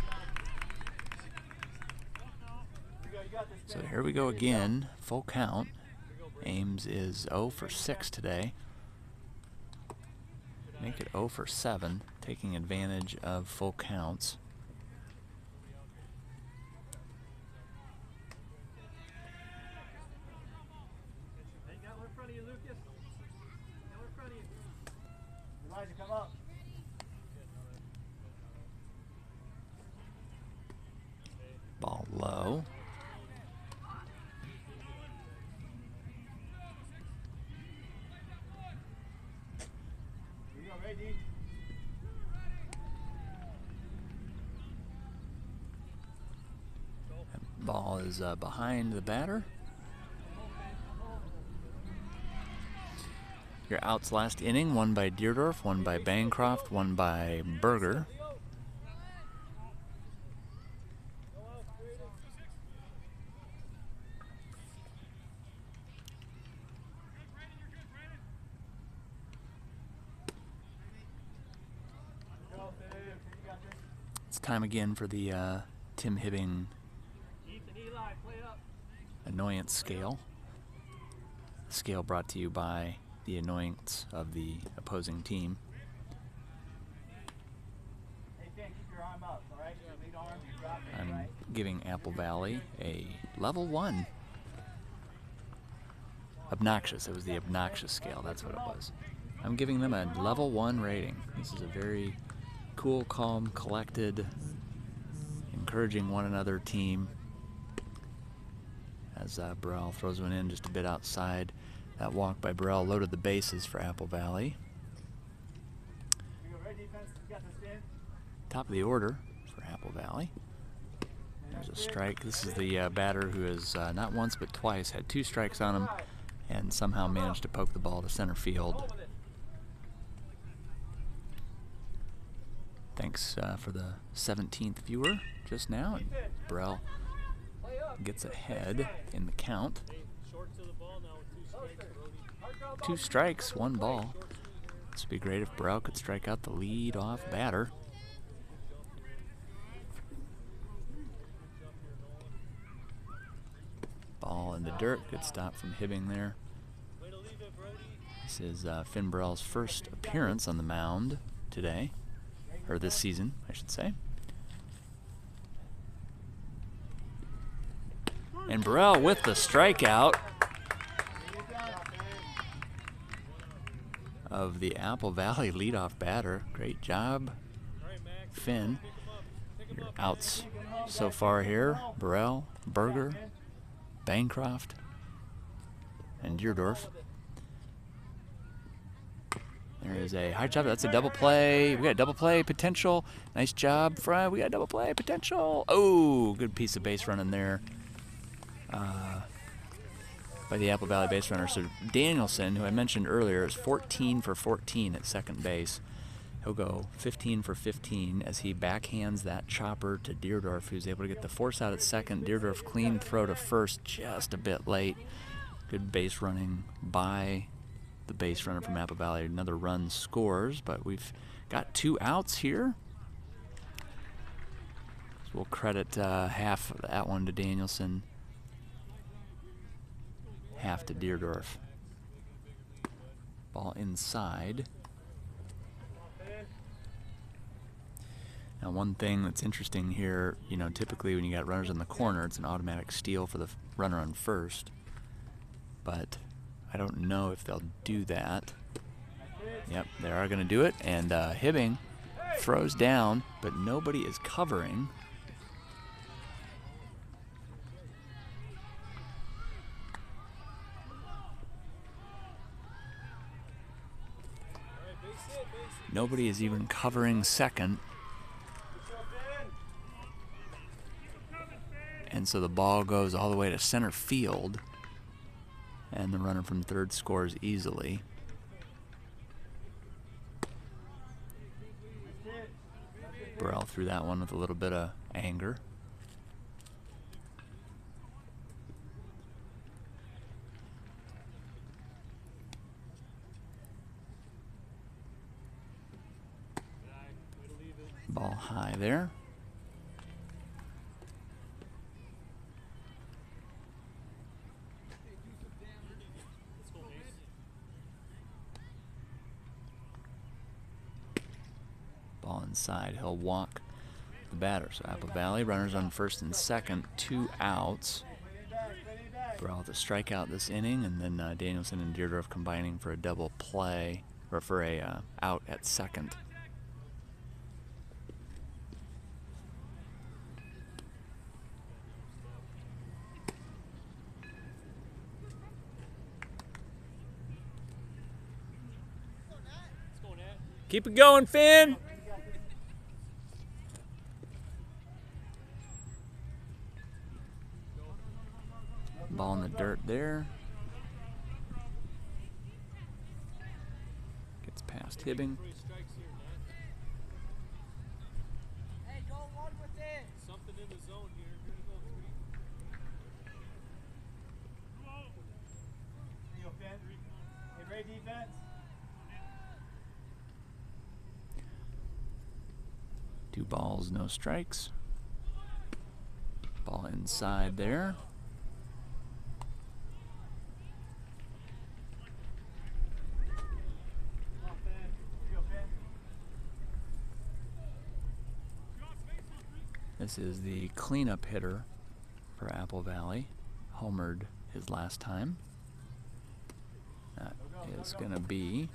So here we go again, full count. Ames is 0 for 6 today. Make it 0 for 7, taking advantage of full counts. Come up. Ball low. That ball is behind the batter. Your outs last inning, one by Deerdorf, one by Bancroft, one by Berger. It's time again for the Tim Hibbing annoyance scale. Scale brought to you by the annoyance of the opposing team. I'm giving Apple Valley a level 1. Obnoxious. It was the obnoxious scale. That's what it was. I'm giving them a level 1 rating. This is a very cool, calm, collected, encouraging one another team. As Burrell throws one in just a bit outside. That walk by Burrell loaded the bases for Apple Valley. Top of the order for Apple Valley. There's a strike. This is the batter who has not once but twice had 2 strikes on him and somehow managed to poke the ball to center field. Thanks for the 17th viewer just now. And Burrell gets ahead in the count. Short to the ball now with 2 strikes, Brody. 2 strikes, 1 ball. This would be great if Burrell could strike out the lead-off batter. Ball in the dirt. Good stop from Hibbing there. Way to leave it, Brody. This is Finn Burrell's first appearance on the mound today, or this season, I should say. And Burrell with the strikeout of the Apple Valley leadoff batter. Great job, All right, Max. Finn. Pick him Your up. outs so far here: Burrell, Berger, Bancroft, and Deerdorf. There is a high chop. That's a double play. We got double play potential. Nice job, Fry. We got double play potential. Oh, good piece of base running there by the Apple Valley base runner. So Danielson, who I mentioned earlier, is 14 for 14 at second base. He'll go 15 for 15 as he backhands that chopper to Deerdorf, who's able to get the force out at second. Deerdorf clean throw to first, just a bit late. Good base running by the base runner from Apple Valley. Another run scores, but we've got 2 outs here. So we'll credit half of that one to Danielson, half to Deerdorf. Ball inside. Now, one thing that's interesting here, you know, typically when you got runners in the corner, it's an automatic steal for the runner on first. But I don't know if they'll do that. Yep, they are going to do it. And Hibbing throws down, but nobody is covering. Nobody is even covering second. And so the ball goes all the way to center field, and the runner from third scores easily. Burrell threw that one with a little bit of anger. Ball high there. Ball inside. He'll walk the batter. So Apple Valley runners on first and second, 2 outs. Burrell with a strikeout this inning, and then Danielson and Deerdorf combining for a double play, or for a out at second. Keep it going, Finn. Ball in the dirt there. Gets past Hibbing. Hey, go one with it. Something in the zone here. Here you go, 3. Hey, great defense. Two balls, no strikes. Ball inside there. This is the cleanup hitter for Apple Valley. Homered his last time. That is going to be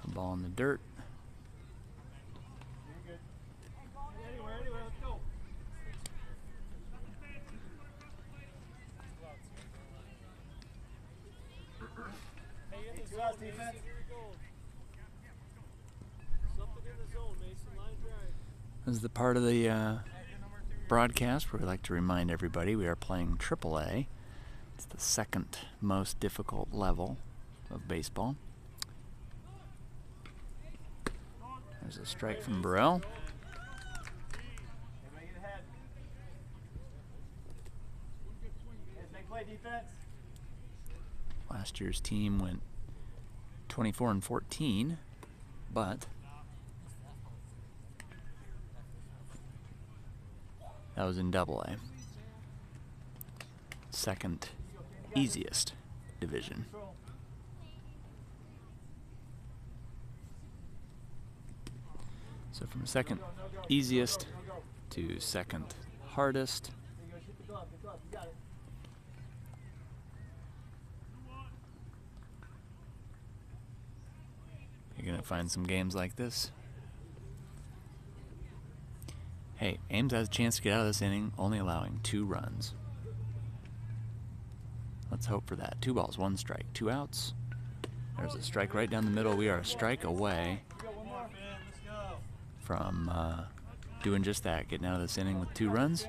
a ball in the dirt. Anywhere, let's go. Hey, in the zone, Mason. Here we go. Something in the zone, Mason. Line drive. This is the part of the broadcast where we like to remind everybody we are playing AAA It's the second most difficult level of baseball. There's a strike from Burrell. Everybody get ahead. Let's make play defense. Last year's team went 24-14, but that was in Double-A. Second easiest division. So from second easiest to second hardest. There you go, shoot the glove, you got it. You're gonna find some games like this. Hey, Ames has a chance to get out of this inning, only allowing 2 runs. Let's hope for that. 2 balls, 1 strike, 2 outs. There's a strike right down the middle. We are a strike away from doing just that, getting out of this inning with 2 runs.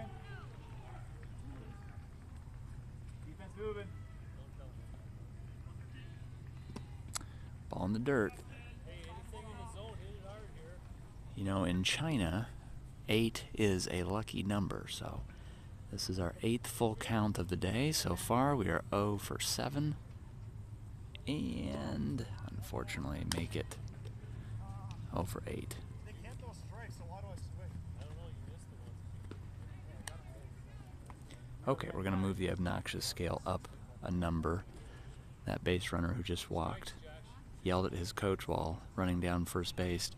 Defense moving. Ball in the dirt. You know, in China, 8 is a lucky number, so this is our 8th full count of the day. So far, we are 0 for 7, and unfortunately make it 0 for 8. They can't throw strikes, so why do I swing? I don't know, you missed the one. Okay, we're going to move the obnoxious scale up a number. That base runner who just walked yelled at his coach while running down first base,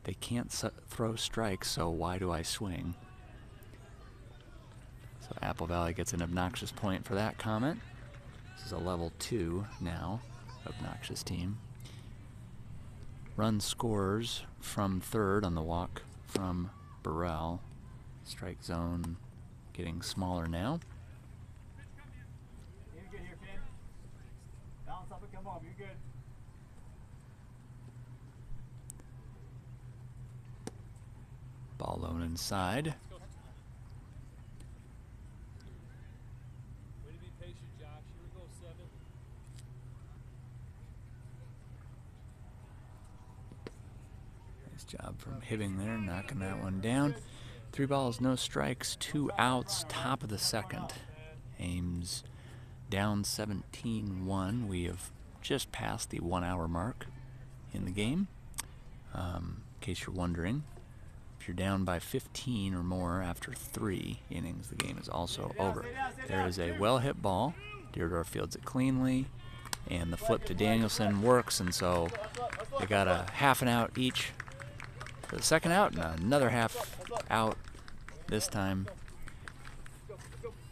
"They can't throw strikes, so why do I swing?" So Apple Valley gets an obnoxious point for that comment. This is a level 2 now, obnoxious team. Run scores from third on the walk from Burrell. Strike zone getting smaller now. You're good here, Finn. Bounce up and come home, you're good. Ball low inside. Way to be patient, Josh. Here we go, 7. Nice job from Hibbing there, knocking that one down. 3 balls, no strikes, 2 outs, top of the second. Ames down 17-1. We have just passed the 1-hour mark in the game. In case you're wondering, if you're down by 15 or more after 3 innings, the game is also over. There is a well-hit ball. Deardorff fields it cleanly, and the flip to Danielson works, and so they got a half an out each for the second out, and another half out this time.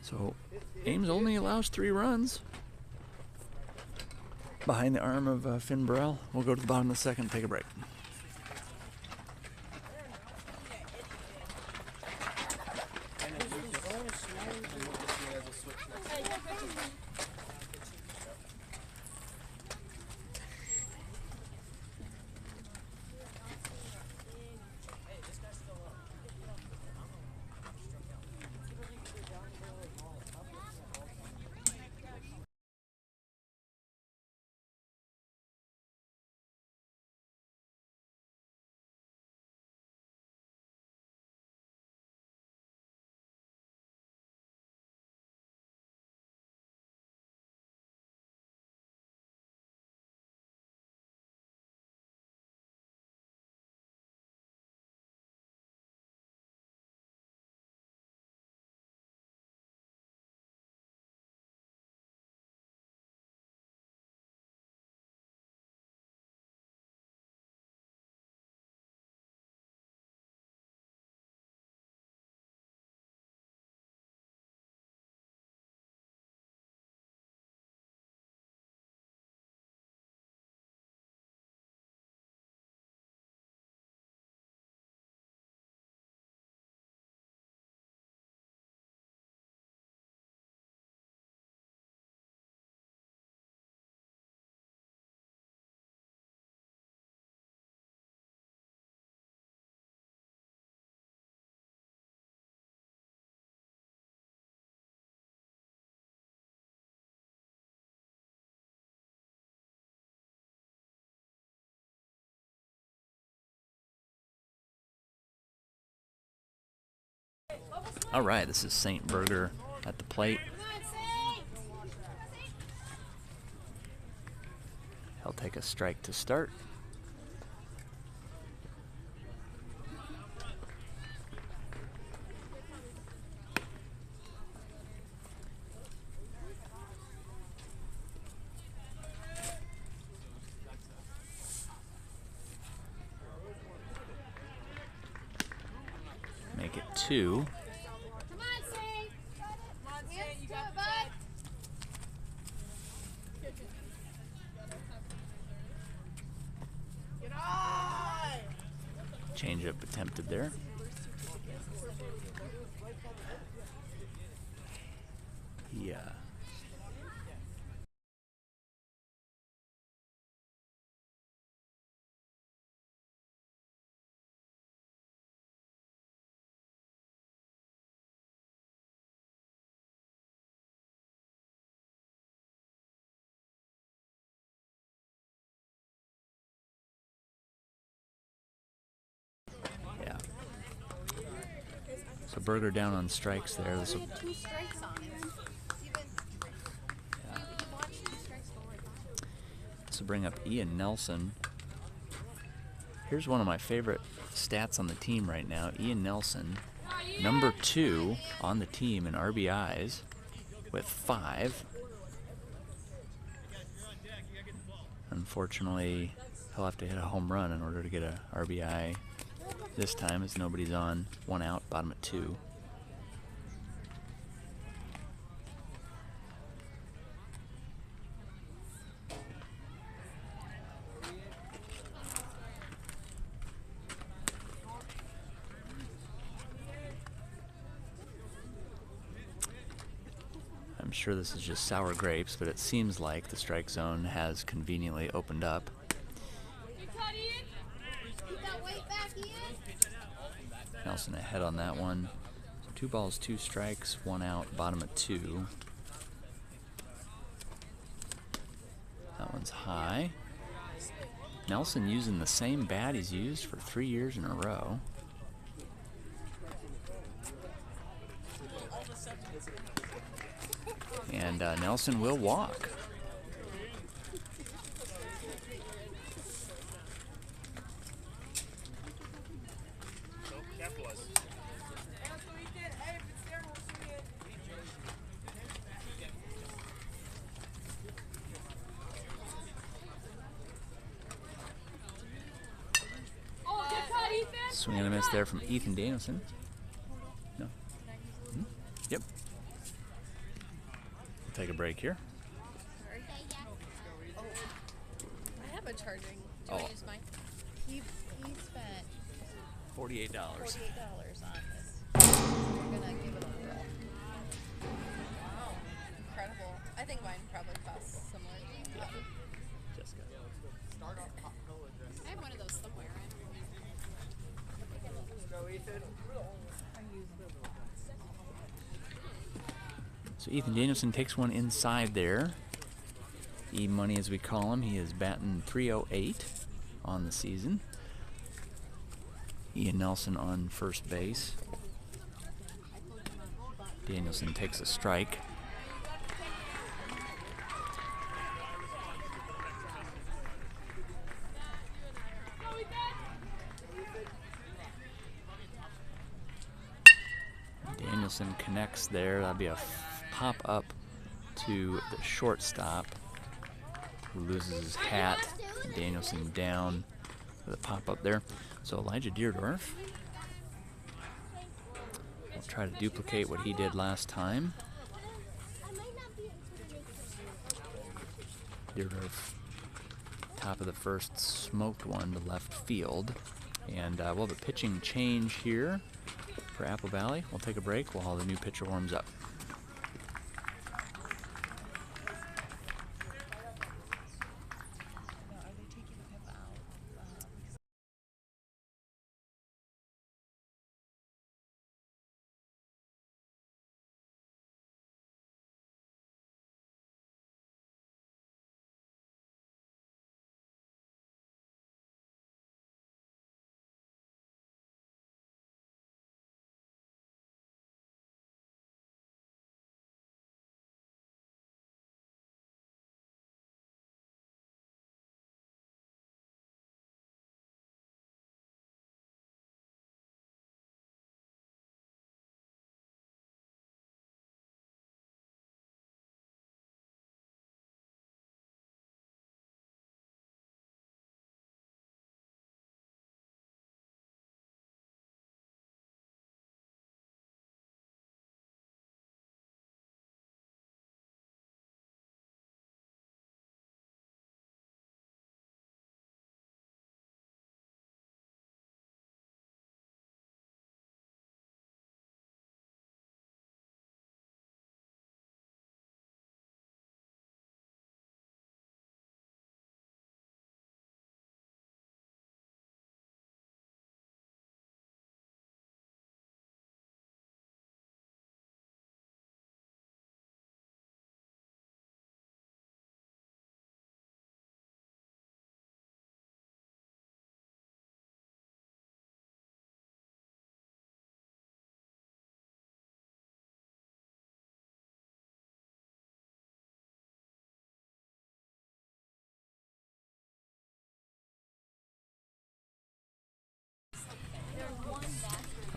So Ames only allows 3 runs behind the arm of Finn Burrell. We'll go to the bottom of the second, take a break. All right, this is St. Berger at the plate. He'll take a strike to start. Make it 2. Come on, Say. Hands to it, bud. Change-up attempted there. Yeah. Yeah. So Berger down on strikes there. This will, 2 strikes on it. Even you can watch 2 strikes go right by. this will bring up Ian Nelson. Here's one of my favorite stats on the team right now. Ian Nelson, number 2 on the team in RBIs with 5. Unfortunately, he'll have to hit a home run in order to get a RBI this time, as nobody's on. 1 out, bottom at 2. I'm sure this is just sour grapes, but it seems like the strike zone has conveniently opened up. Keep that weight back, Ian. Nelson ahead on that one. So 2 balls, 2 strikes, 1 out, bottom at 2. That one's high. Nelson using the same bat he's used for 3 years in a row. And Nelson will walk. Swing and a miss there from Ethan Danielson. No. Yep. We'll take a break here. I have a charging. Do you Oh. want to use mine? He spent $48. $48 on this. We're gonna give it a whirl. Incredible. I think mine probably costs similar. Jessica. I have one of those somewhere. Go, Ethan. So Ethan Danielson takes one inside there. E-money as we call him. He is batting .308 on the season. Ian Nelson on first base. Danielson takes a strike. Danielson connects there. That'll be a pop up to the shortstop, who loses his hat. Danielson down with a pop up there. So Elijah Deerdorf will try to duplicate what he did last time. Deerdorf, top of the first, smoked one to left field. And we'll have a pitching change here for Apple Valley. We'll take a break while the new pitcher warms up.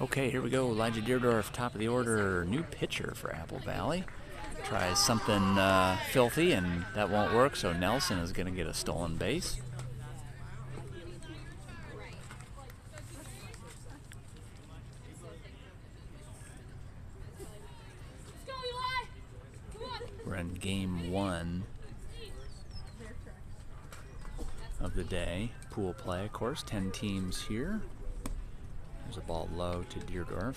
Okay, here we go. Elijah Deerdorf, top of the order, new pitcher for Apple Valley. Tries something filthy, and that won't work, so Nelson is going to get a stolen base. We're in game 1 of the day. Pool play, of course. 10 teams here. There's a ball low to Deerdorf.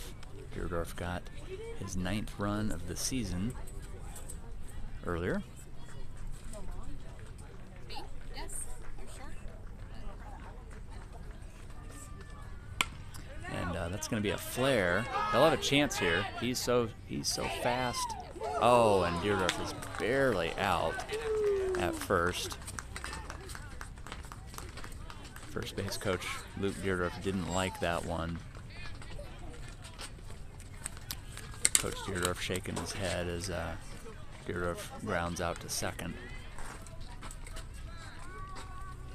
Deerdorf got his 9th run of the season earlier. And that's going to be a flare. He'll have a chance here. He's so fast. Oh, and Deerdorf is barely out at first. First base coach Luke Deerdorf didn't like that one. Coach Deerdorf shaking his head as Deerdorf grounds out to second.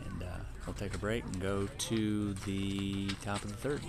And we'll take a break and go to the top of the third.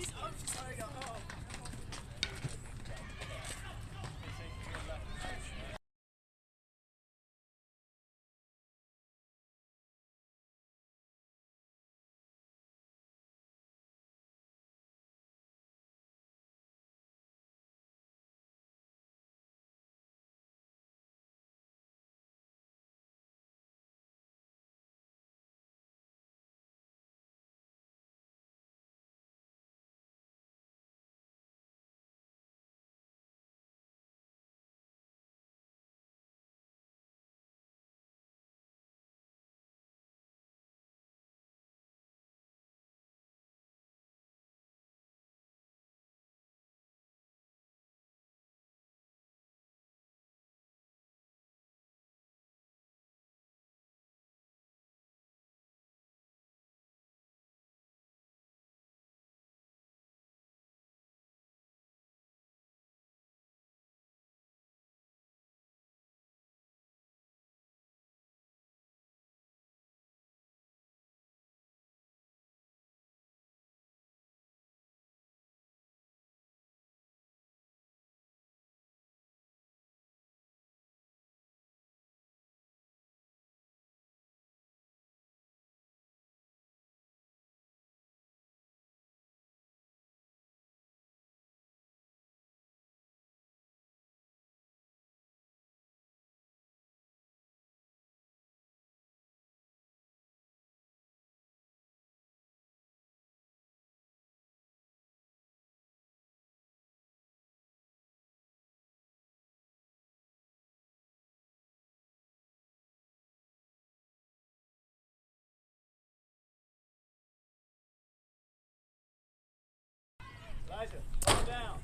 Elijah, calm down.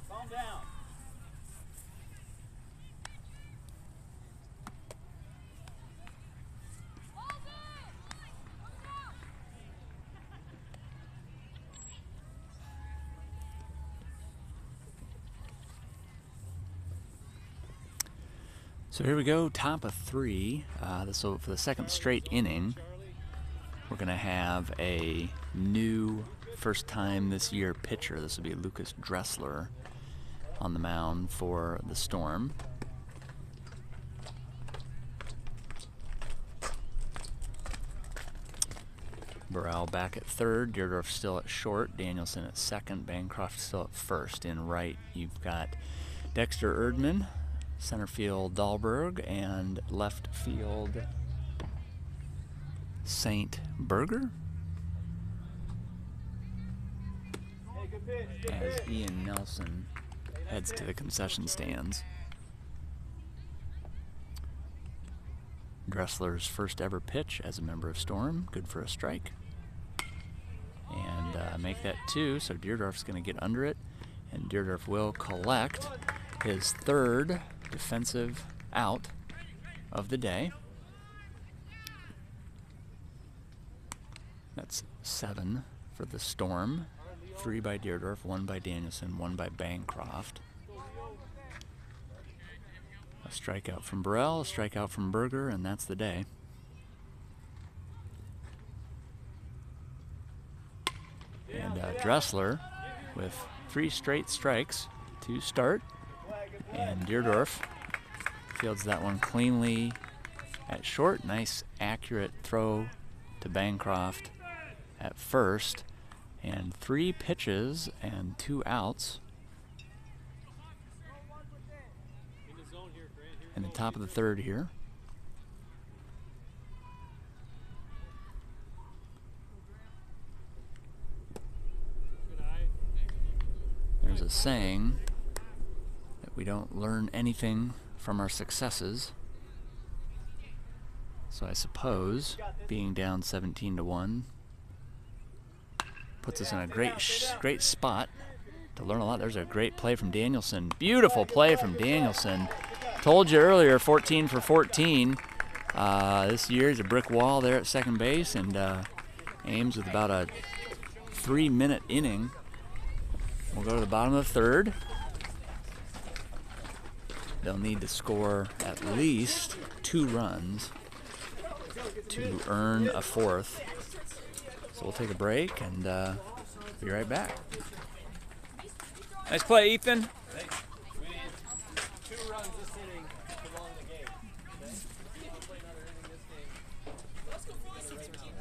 Calm down. So here we go, top of 3. So for the second straight inning, we're going to have a new first time this year pitcher. This will be Lucas Dressler on the mound for the Storm. Burrell back at third, Deerdorf still at short, Danielson at second, Bancroft still at first. In right, you've got Dexter Erdman, center field Dahlberg, and left field St. Berger. Hey, good pitch. Good As pitch. Ian Nelson heads to the concession stands. Dressler's first ever pitch as a member of Storm, good for a strike. And make that 2, so Deerdorf's going to get under it, and Deerdorf will collect his 3rd defensive out of the day. That's 7 for the Storm. 3 by Deerdorf, 1 by Danielson, 1 by Bancroft. A strikeout from Burrell, a strikeout from Berger, and that's the day. And Dressler with 3 straight strikes to start. And Deerdorf fields that one cleanly at short. Nice accurate throw to Bancroft at first. And 3 pitches and 2 outs. In the top of the third here. There's a saying that we don't learn anything from our successes. So I suppose being down 17-1 puts us in a great spot to learn a lot. There's a great play from Danielson. Beautiful play from Danielson. Told you earlier, 14 for 14. This year is a brick wall there at second base, and Ames with about a 3-minute inning. We'll go to the bottom of the third. They'll need to score at least 2 runs to earn a 4th. So we'll take a break and be right back. Nice play, Ethan. Thanks. We need 2 runs this inning to prolong the game. Okay? We'll play another inning this game. Let's go for 16.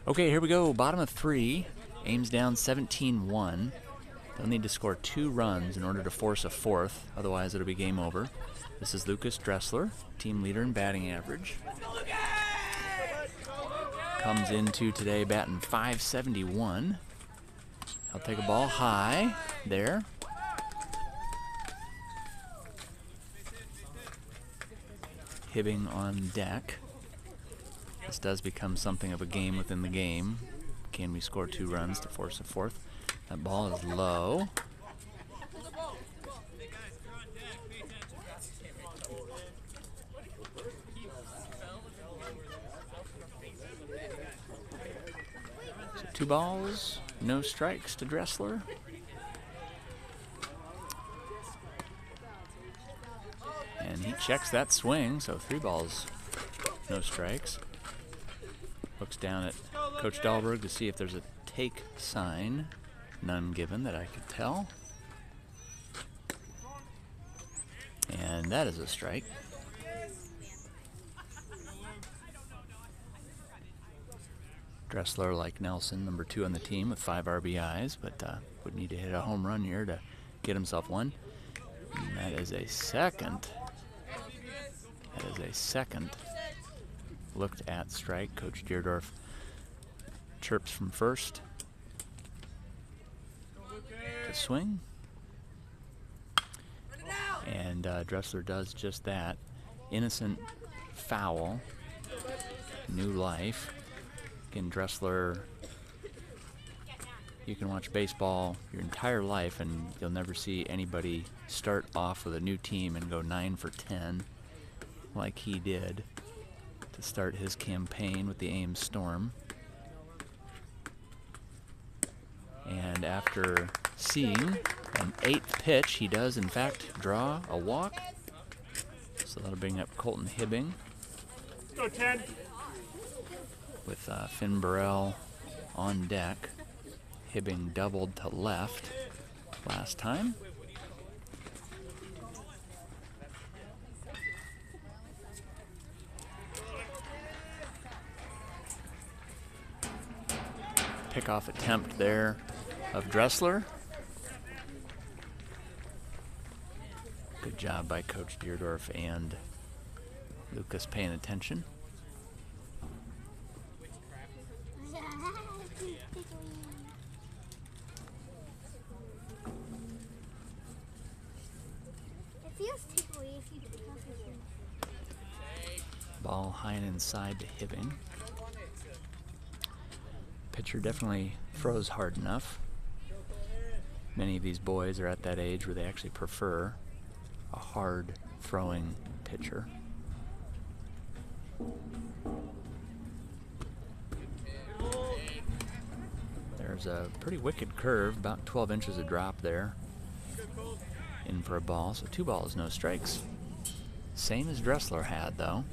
Okay, here we go. Bottom of 3. Ames down 17-1. They'll need to score 2 runs in order to force a 4th. Otherwise, it'll be game over. This is Lucas Dressler, team leader in batting average. Comes into today batting .571. He'll take a ball high there. Hibbing on deck. This does become something of a game within the game. Can we score 2 runs to force a 4th? That ball is low. So 2 balls, no strikes to Dressler. And he checks that swing, so 3 balls, no strikes. Looks down at Coach Dahlberg to see if there's a take sign. None given that I could tell. And that is a strike. Dressler, like Nelson, number 2 on the team with 5 RBIs, but would need to hit a home run here to get himself one. And that is a second. That is a second. Looked at strike. Coach Deerdorf chirps from first to swing. And Dressler does just that. Innocent foul. New life. Again, Dressler, you can watch baseball your entire life and you'll never see anybody start off with a new team and go 9 for 10 like he did to start his campaign with the Ames Storm. And after seeing an 8th pitch, he does in fact draw a walk. So that'll bring up Colton Hibbing. Go 10. with Finn Burrell on deck. Hibbing doubled to left last time. Pickoff attempt there of Dressler. Good job by Coach Deerdorf and Lucas paying attention. It feels tickly if you do something. Ball high and inside to Hibbing. Pitcher definitely froze hard enough. Many of these boys are at that age where they actually prefer a hard throwing pitcher. There's a pretty wicked curve, about 12 inches of drop there. In for a ball, so 2 balls, no strikes. Same as Dressler had, though.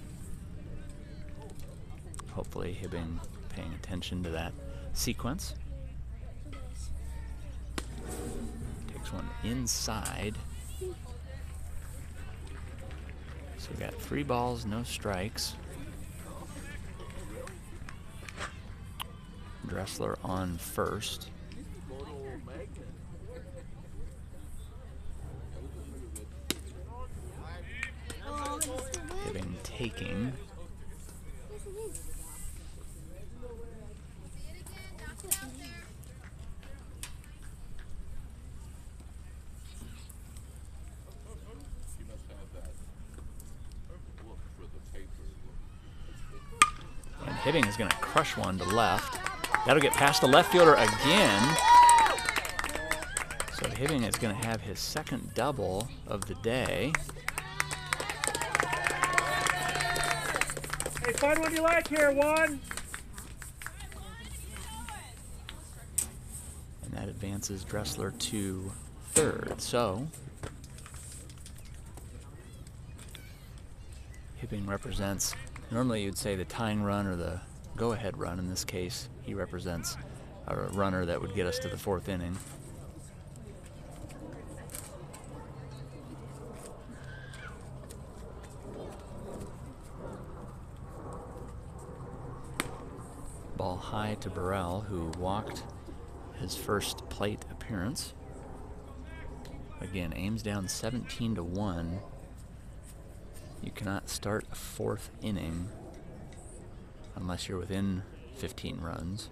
Hopefully Hibbing paying attention to that sequence. Takes one inside. So we got 3 balls, no strikes. Dressler on first. Hibbing taking. And Hibbing is going to crush one to left. That'll get past the left fielder again. So Hibbing is going to have his second double of the day. Hey, find what you like here, one. And that advances Dressler to third. So Hibbing represents, normally you'd say the tying run or the go-ahead run. In this case, he represents a runner that would get us to the 4th inning. Ball high to Burrell, who walked his first plate appearance. Again, Ames down 17-1. You cannot start a 4th inning unless you're within 15 runs.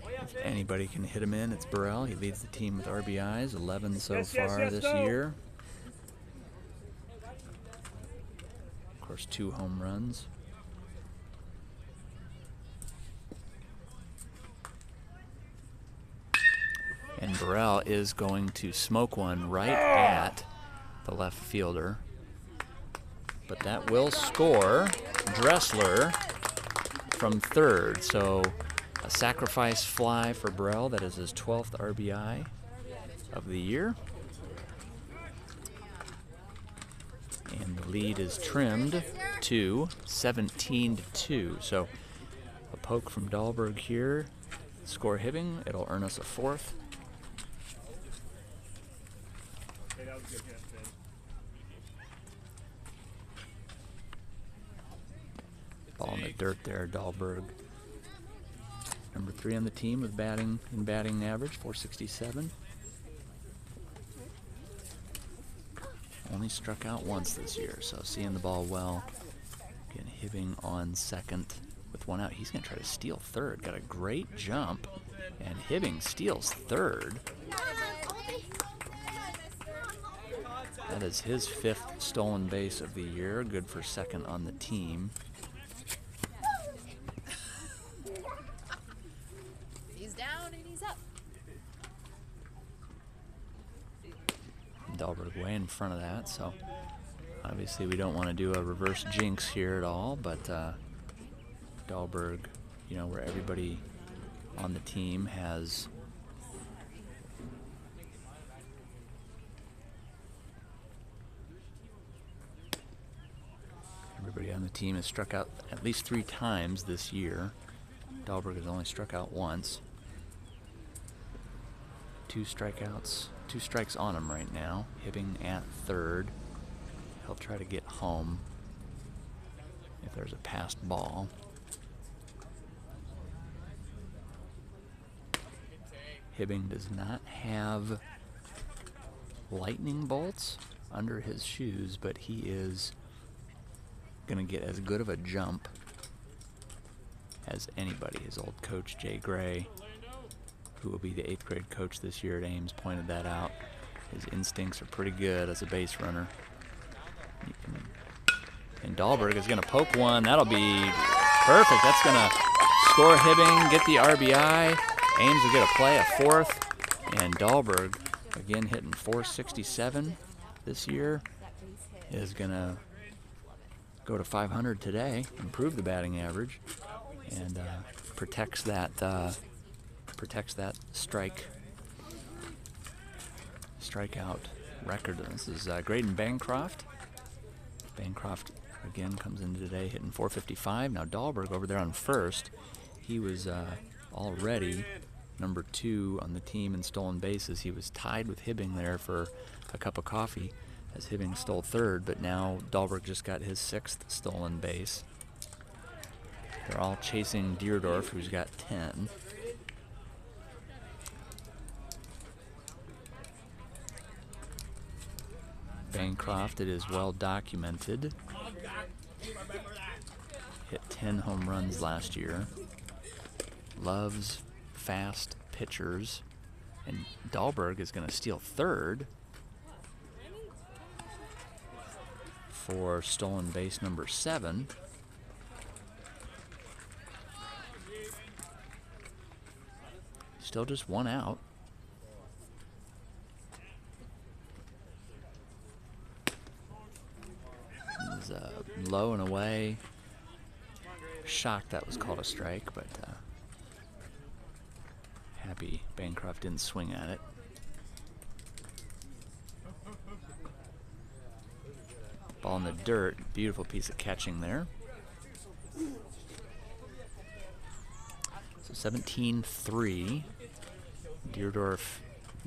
If anybody can hit him in, it's Burrell. He leads the team with RBIs, 11 so far this year. Of course, 2 home runs. And Burrell is going to smoke one right at the left fielder. But that will score Dressler from third. So a sacrifice fly for Burrell. That is his 12th RBI of the year. And the lead is trimmed to 17-2. So a poke from Dahlberg here. Score Hibbing. It'll earn us a 4th. Hey, that was good, Justin. Ball in the dirt there, Dahlberg. Number 3 on the team with batting average, 467. Only struck out once this year, so seeing the ball well. Again, Hibbing on second with 1 out. He's going to try to steal third. Got a great jump, and Hibbing steals third. That is his 5th stolen base of the year. Good for second on the team. He's down and he's up. Dahlberg way in front of that, so obviously we don't want to do a reverse jinx here at all, but Dahlberg, you know, where everybody on the team has Everybody on the team has struck out at least 3 times this year. Dahlberg has only struck out once. 2 strikeouts, 2 strikes on him right now. Hibbing at third. He'll try to get home if there's a passed ball. Hibbing does not have lightning bolts under his shoes, but he is going to get as good of a jump as anybody. His old coach, Jay Gray, who will be the 8th grade coach this year at Ames, pointed that out. His instincts are pretty good as a base runner. And Dahlberg is going to poke one. That'll be perfect. That's going to score Hibbing, get the RBI. Ames will get a play, a 4th. And Dahlberg, again hitting .467 this year, is going to go to .500 today, improve the batting average, and protects that strikeout record. This is Graydon Bancroft. Bancroft again comes in today hitting .455. Now Dahlberg over there on first, he was already number 2 on the team in stolen bases. He was tied with Hibbing there for a cup of coffee as Hibbing stole third, but now Dahlberg just got his 6th stolen base. They're all chasing Deerdorf, who's got 10. Bancroft, it is well documented, hit 10 home runs last year, loves fast pitchers, and Dahlberg is going to steal third for stolen base number 7. Still just 1 out. This is low and away. Shocked that was called a strike, but happy Bancroft didn't swing at it. Ball in the dirt. Beautiful piece of catching there. So 17-3. Deerdorf,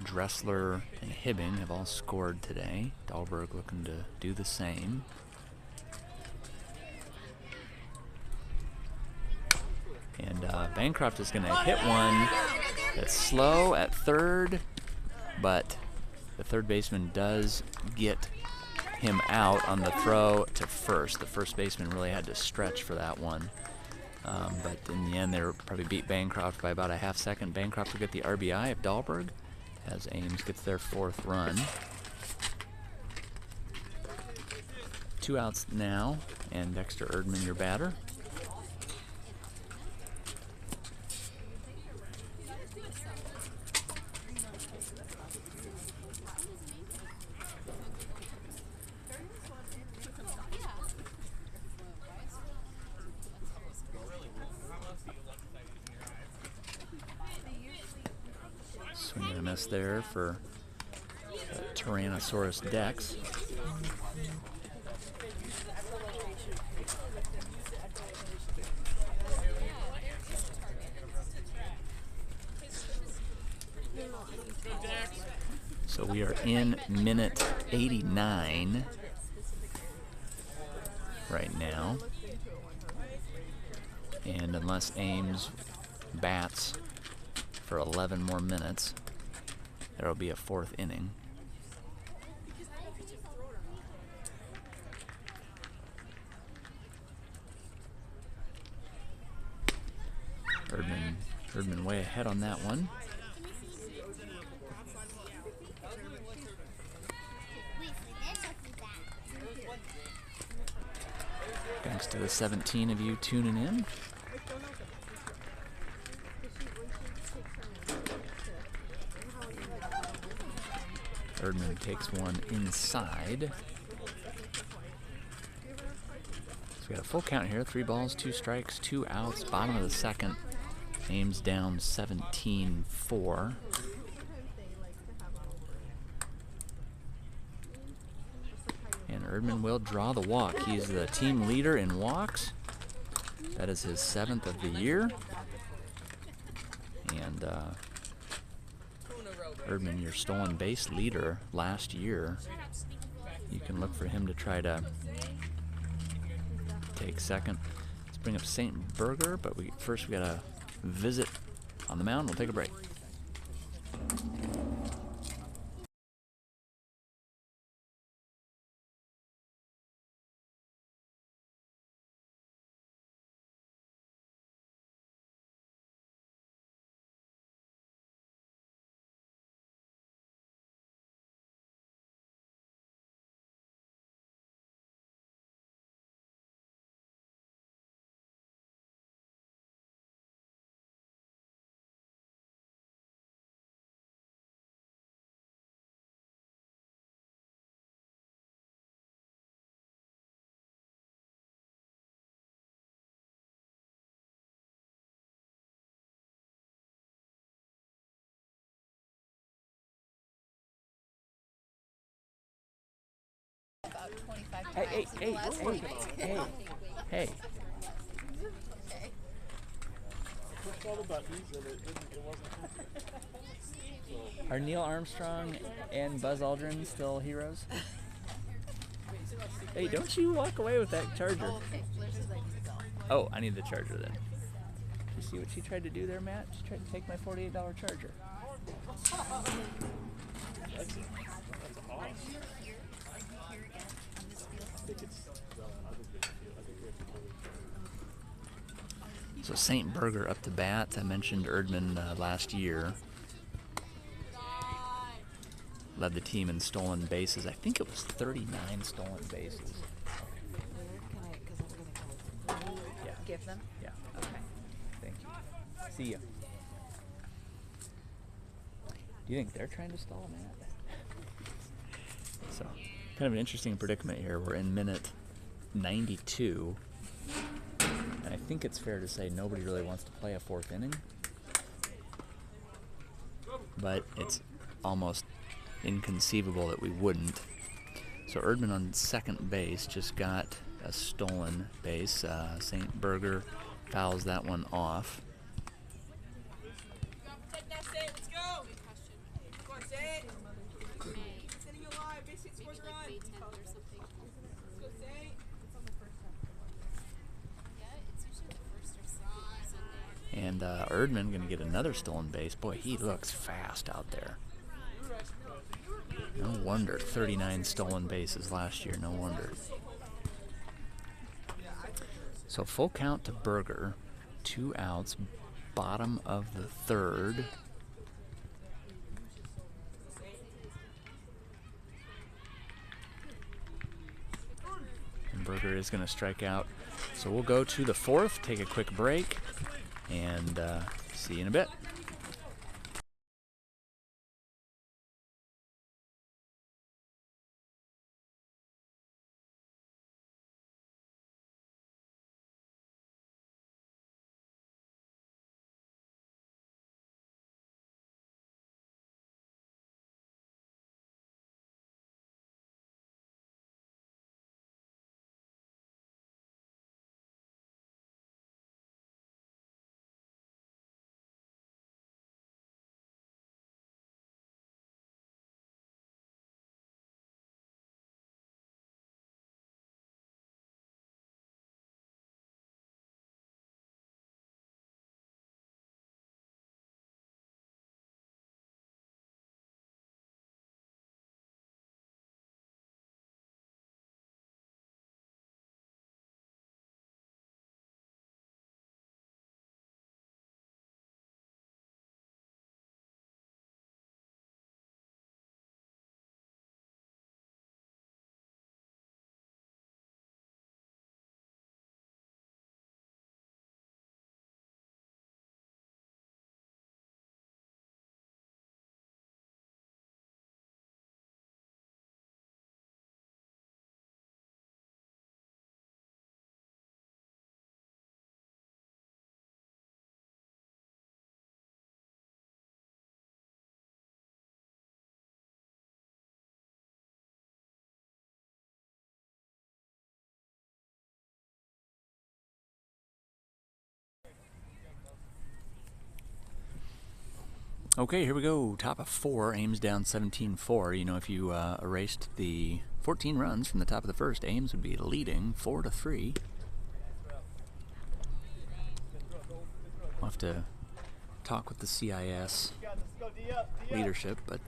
Dressler, and Hibbing have all scored today. Dahlberg looking to do the same. And Bancroft is going to hit one that's slow at third, but the third baseman does get him out on the throw to first. The first baseman really had to stretch for that one. But in the end, they probably beat Bancroft by about a half second. Bancroft will get the RBI of Dahlberg as Ames gets their 4th run. 2 outs now, and Dexter Erdman, your batter. Swing and a miss there for Tyrannosaurus Dex. So we are in minute 89 right now. And unless Ames bats for 11 more minutes, there will be a 4th inning. Erdman way ahead on that one. Thanks to the 17 of you tuning in. Erdman takes one inside. So we got a full count here. 3 balls, 2 strikes, 2 outs. Bottom of the 2nd. Ames down 17-4. And And Erdman will draw the walk. He's the team leader in walks. That is his 7th of the year. And Erdman, your stolen base leader last year. You can look for him to try to take second. Let's bring up St. Berger, but first we got a visit on the mound. We'll take a break. About 25 Hey, times in the last hey, week. hey. It's all about these, and it wasn't. Are Neil Armstrong and Buzz Aldrin still heroes? Hey, don't you walk away with that charger. Okay, Liz is like, go. Oh, I need the charger then. You see what she tried to do there, Matt? She tried to take my $48 charger. That's awesome. So St. Berger up to bat. I mentioned Erdman last year. Led the team in stolen bases. I think it was 39 stolen bases. Yeah. Give them? Yeah. Okay. Thank you. See ya. Do you think they're trying to stall Matt? So, kind of an interesting predicament here. We're in minute 92. And I think it's fair to say nobody really wants to play a 4th inning. But it's almost inconceivable that we wouldn't. So Erdman on second base just got a stolen base. St. Berger fouls that one off. Take that, say it, let's go! Come on, say it! Sending you live, basic scores are on! Let's go, say it! And Erdman going to get another stolen base. Boy, he looks fast out there. No wonder. 39 stolen bases last year. No wonder. So full count to Berger. 2 outs. Bottom of the 3rd. And Berger is going to strike out. So we'll go to the 4th, take a quick break, and see you in a bit. Okay, here we go. Top of 4, Ames down 17-4. You know, if you erased the 14 runs from the top of the first, Ames would be leading 4-3. We'll have to talk with the CIS leadership, but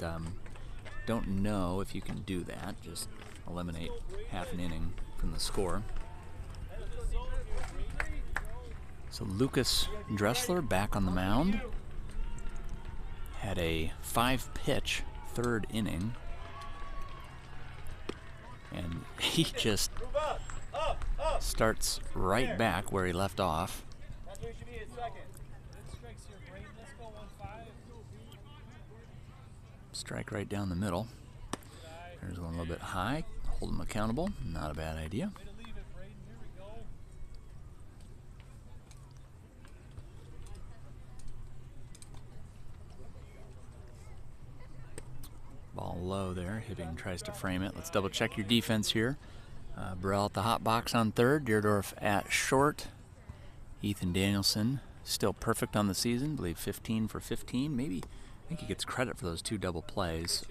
don't know if you can do that. Just eliminate half an inning from the score. So Lucas Dressler back on the mound. Had a 5-pitch third inning. And he just starts right back where he left off. Strike right down the middle. There's one a little bit high. Hold him accountable. Not a bad idea. Ball low there. Hibbing tries to frame it. Let's double check your defense here. Burrell at the hot box on third. Deerdorf at short. Ethan Danielson still perfect on the season. I believe 15 for 15. Maybe, I think he gets credit for those 2 double plays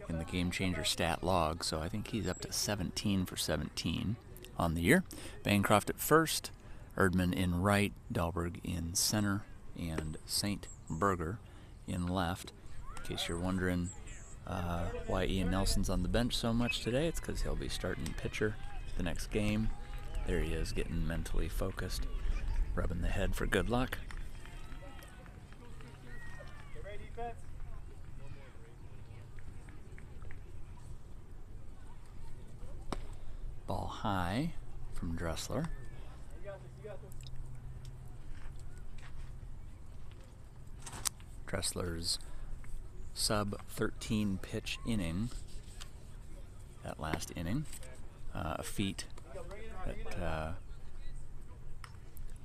in the GameChanger stat log. So I think he's up to 17 for 17 on the year. Bancroft at first. Erdman in right. Dahlberg in center. And St. Berger in left. In case you're wondering why Ian Nelson's on the bench so much today, it's because he'll be starting pitcher the next game. There he is, getting mentally focused, rubbing the head for good luck. Ball high from Dressler. Dressler's sub-13 pitch inning, that last inning, a feat that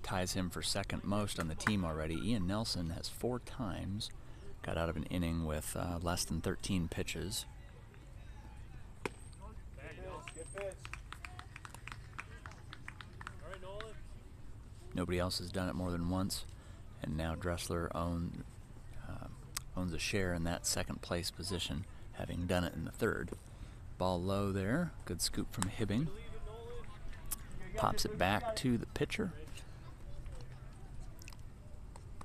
ties him for second most on the team already. Ian Nelson has 4 times got out of an inning with less than 13 pitches. Nobody else has done it more than once, and now Dressler owns a share in that second place position, having done it in the third. Ball low there. Good scoop from Hibbing. Pops it back to the pitcher.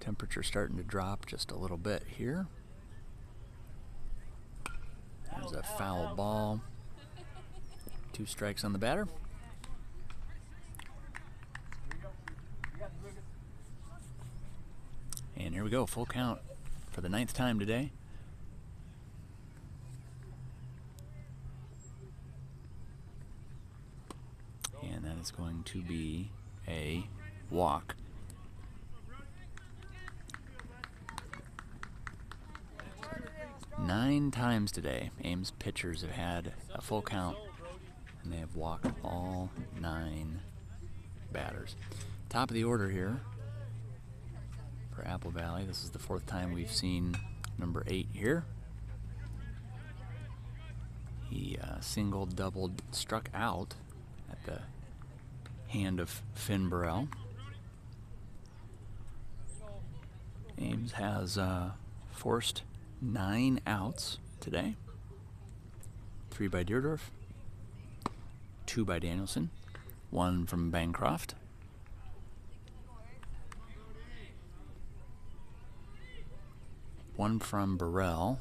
Temperature starting to drop just a little bit here. There's a foul ball. 2 strikes on the batter. And here we go, full count for the 9th time today. And that is going to be a walk. Nine times today, Ames pitchers have had a full count, and they have walked all 9 batters. Top of the order here for Apple Valley. This is the 4th time we've seen number 8 here. He singled, doubled, struck out at the hand of Finn Burrell. Ames has forced 9 outs today. 3 by Deerdorf, 2 by Danielson, 1 from Bancroft. One from Burrell.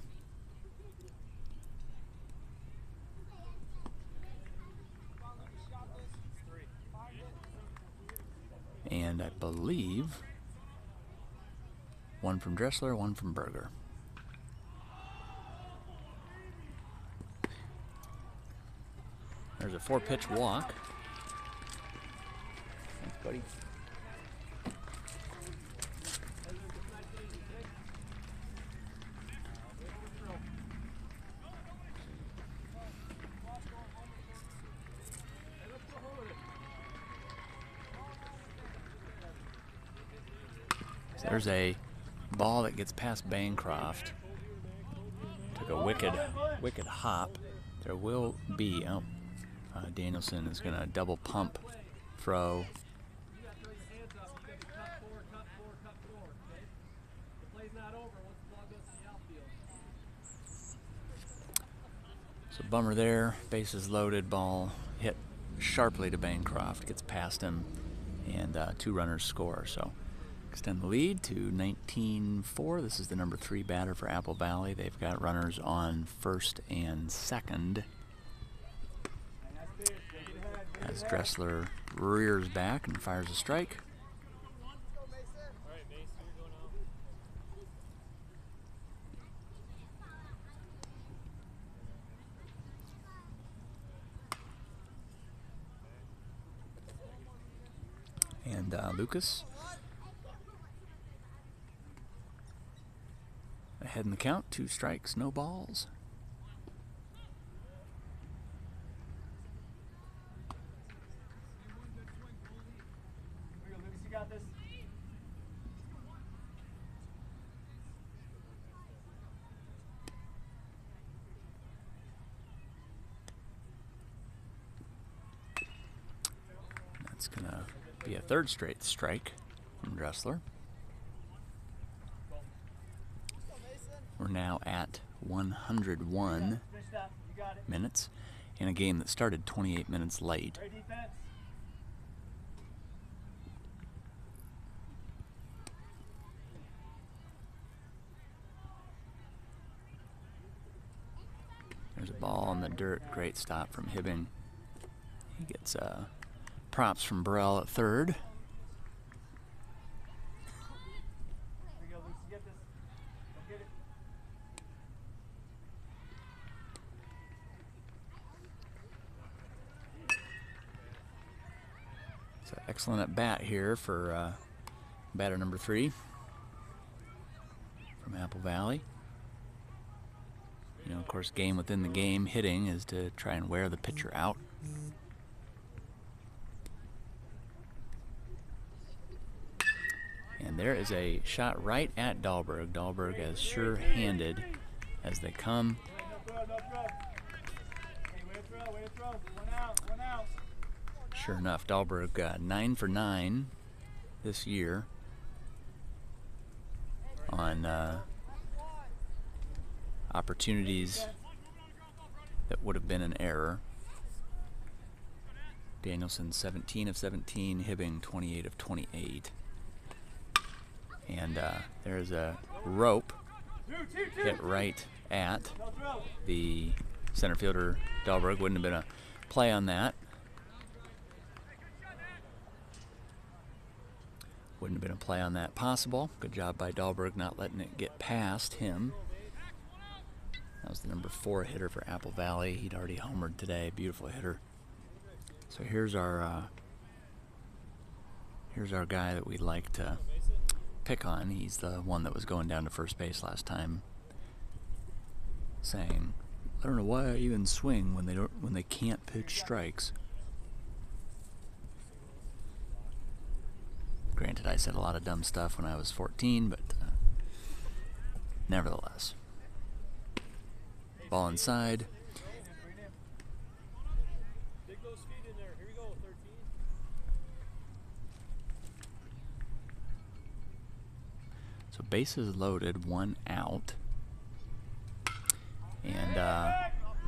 And I believe 1 from Dressler, 1 from Berger. There's a 4-pitch walk. Thanks, buddy. So there's a ball that gets past Bancroft. Took a wicked hop. There will be, Danielson is going to double pump throw. So bummer there. Bases loaded. Ball hit sharply to Bancroft. Gets past him, and 2 runners score. So extend the lead to 19-4. This is the number 3 batter for Apple Valley. They've got runners on first and second. As Dressler rears back and fires a strike. And Lucas ahead in the count. 2 strikes, no balls. Lucas, you got this. That's going to be a 3rd straight strike from Dressler. We're now at 101 minutes in a game that started 28 minutes late. There's a ball in the dirt. Great stop from Hibbing. He gets props from Burrell at third. So excellent at bat here for batter number 3 from Apple Valley. You know, of course, game within the game, hitting is to try and wear the pitcher out. And there is a shot right at Dahlberg. Dahlberg as sure-handed as they come. Sure enough, Dahlberg 9 for 9 this year on opportunities that would have been an error. Danielson 17 of 17, Hibbing 28 of 28. And there's a rope hit right at the center fielder. Dahlberg. Wouldn't have been a play on that. Wouldn't have been a play on that possible. Good job by Dahlberg not letting it get past him. That was the number 4 hitter for Apple Valley. He'd already homered today. Beautiful hitter. So here's our guy that we'd like to pick on. He's the one that was going down to first base last time, saying, "I don't know why I even swing when they can't pitch strikes." Granted, I said a lot of dumb stuff when I was 14, but nevertheless. Ball inside. Dig those feet in there. Here we go, 13. So bases loaded, 1 out. And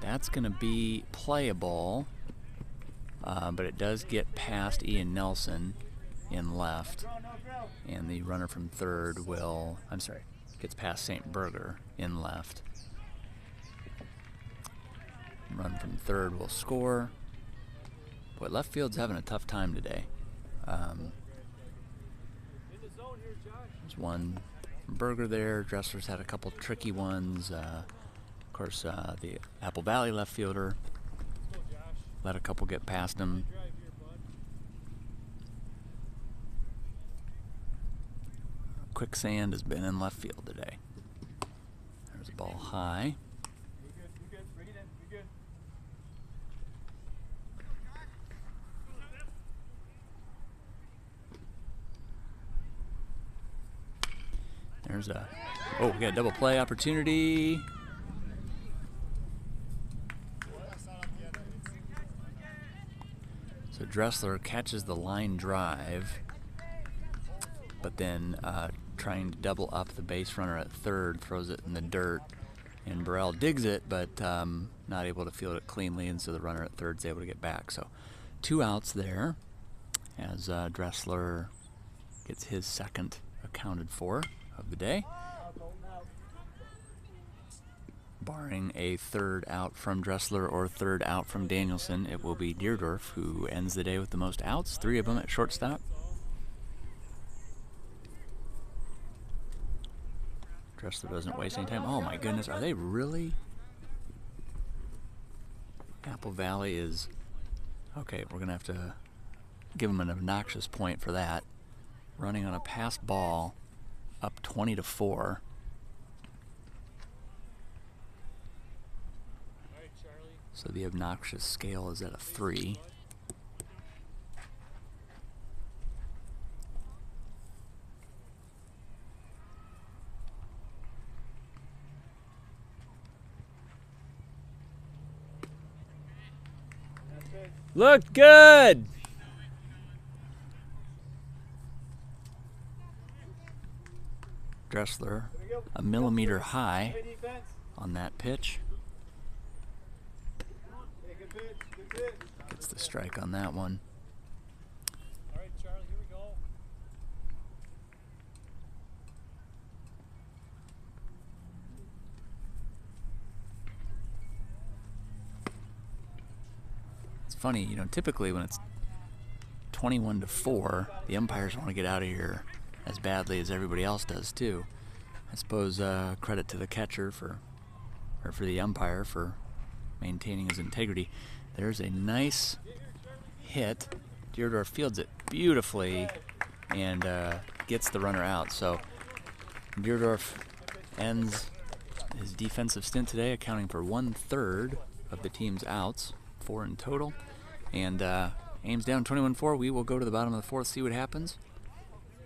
that's going to be playable, but it does get past Ian Nelson in left, and the runner from third gets past St. Berger in left. Run from third will score. Boy, left field's having a tough time today. There's one from Berger there. Dressler's had a couple tricky ones. Of course, the Apple Valley left fielder let a couple get past him. Quicksand has been in left field today. There's a ball high. There's a, we got a double play opportunity. So Dressler catches the line drive, but then trying to double up the base runner at third, throws it in the dirt, and Burrell digs it, but not able to field it cleanly, and so the runner at third is able to get back. So 2 outs there as Dressler gets his second accounted for of the day. Barring a third out from Dressler or third out from Danielson, it will be Deerdorf who ends the day with the most outs, 3 of them at shortstop. Dressler doesn't waste any time. Oh my goodness, are they really? Apple Valley is... Okay, we're going to have to give them an obnoxious point for that. Running on a pass ball, up 20-4. So the obnoxious scale is at a 3. Looked good. Dressler, a millimeter high on that pitch. Gets the strike on that one. All right, Charlie, here we go. It's funny, you know, typically when it's 21-4, the umpires want to get out of here as badly as everybody else does too. I suppose credit to the catcher for the umpire for maintaining his integrity. There's a nice hit. Deerdorf fields it beautifully and gets the runner out. So Deerdorf ends his defensive stint today, accounting for 1/3 of the team's outs, 4 in total. And Ames down 21-4. We will go to the bottom of the 4th, see what happens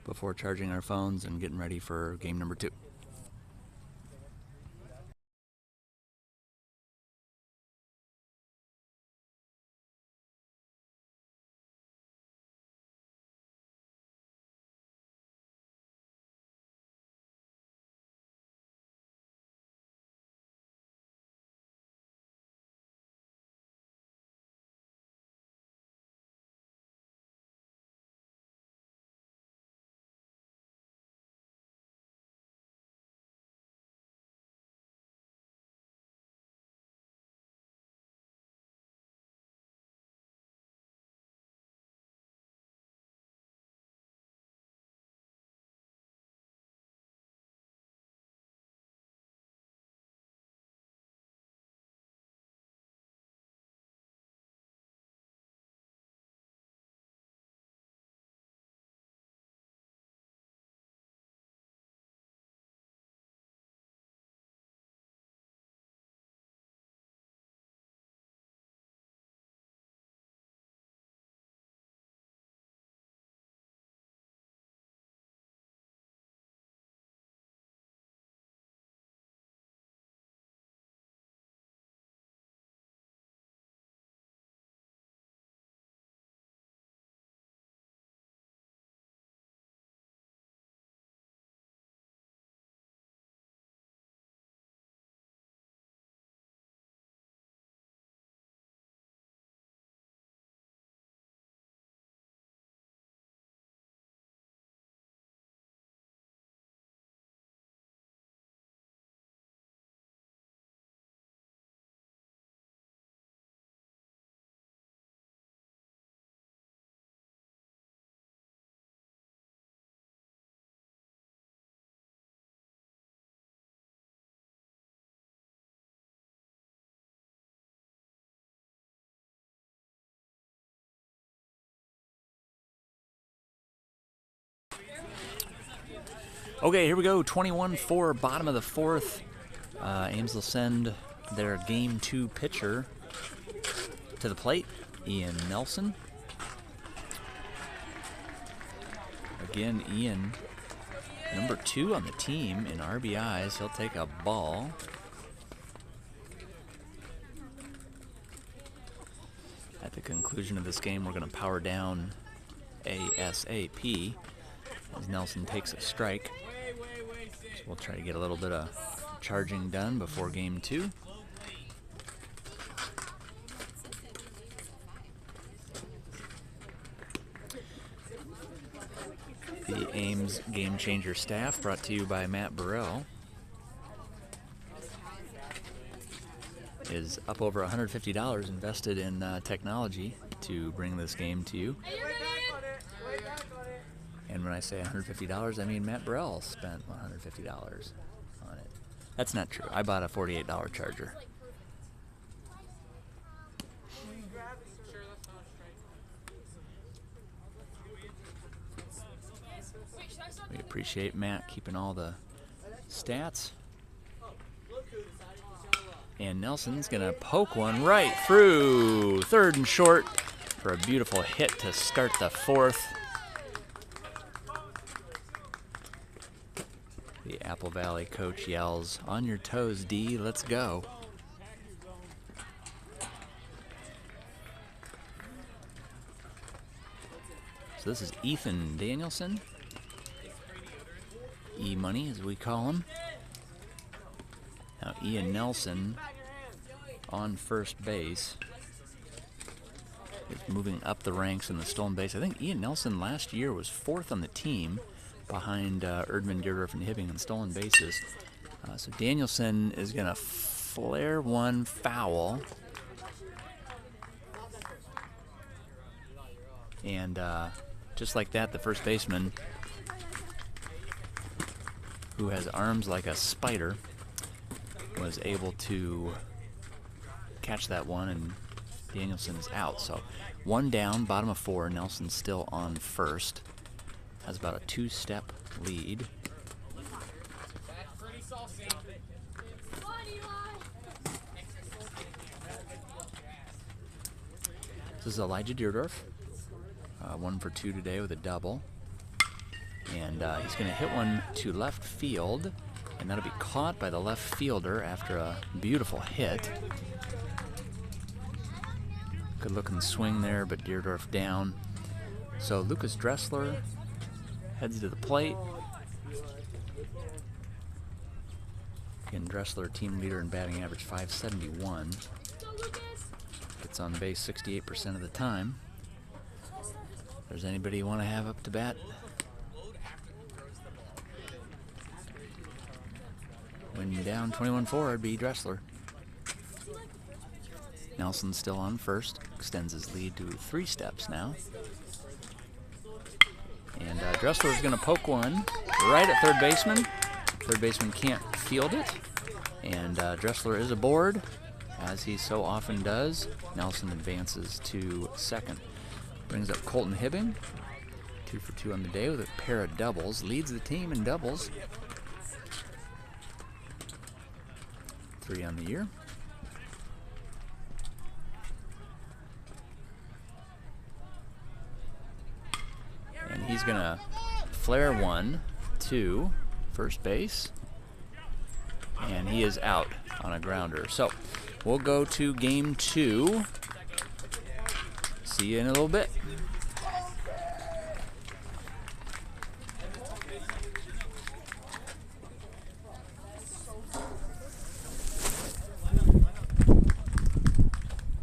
before charging our phones and getting ready for game number 2. Okay, here we go. 21-4, bottom of the 4th. Ames will send their game 2 pitcher to the plate, Ian Nelson. Again, Ian, number 2 on the team in RBIs. He'll take a ball. At the conclusion of this game, we're going to power down ASAP as Nelson takes a strike. So we'll try to get a little bit of charging done before game 2. Ames GameChanger staff, brought to you by Matt Burrell, is up over $150 invested in technology to bring this game to you. And when I say $150, I mean Matt Burrell spent $150 on it. That's not true. I bought a $48 charger. We appreciate Matt keeping all the stats. And Nelson's going to poke one right through. Third and short for a beautiful hit to start the fourth. The Apple Valley coach yells, "On your toes, D, let's go." So this is Ethan Danielson, E-Money as we call him. Now Ian Nelson on first base is moving up the ranks in the stolen base. I think Ian Nelson last year was 4th on the team behind Erdman, Deerdorf, and Hibbing in stolen bases. So Danielson is going to flare one foul. And just like that, the first baseman, who has arms like a spider, was able to catch that one, and Danielson is out. So one down, bottom of 4. Nelson's still on first. Has about a 2-step lead. This is Elijah Deerdorf. 1 for 2 today with a double. And he's going to hit one to left field, and that'll be caught by the left fielder after a beautiful hit. Good looking swing there, but Deerdorf down. So Lucas Dressler heads to the plate. Again, Dressler, team leader in batting average, .571. Gets on base 68% of the time. If there's anybody you want to have up to bat, when you're down 21-4, it'd be Dressler. Nelson's still on first. Extends his lead to 3 steps now. And Dressler's going to poke one right at third baseman. Third baseman can't field it. And Dressler is aboard, as he so often does. Nelson advances to second. Brings up Colton Hibbing. 2 for 2 on the day with a pair of doubles. Leads the team in doubles. 3 on the year. And he's going to flare one to first base. And he is out on a grounder. So we'll go to game 2. See you in a little bit.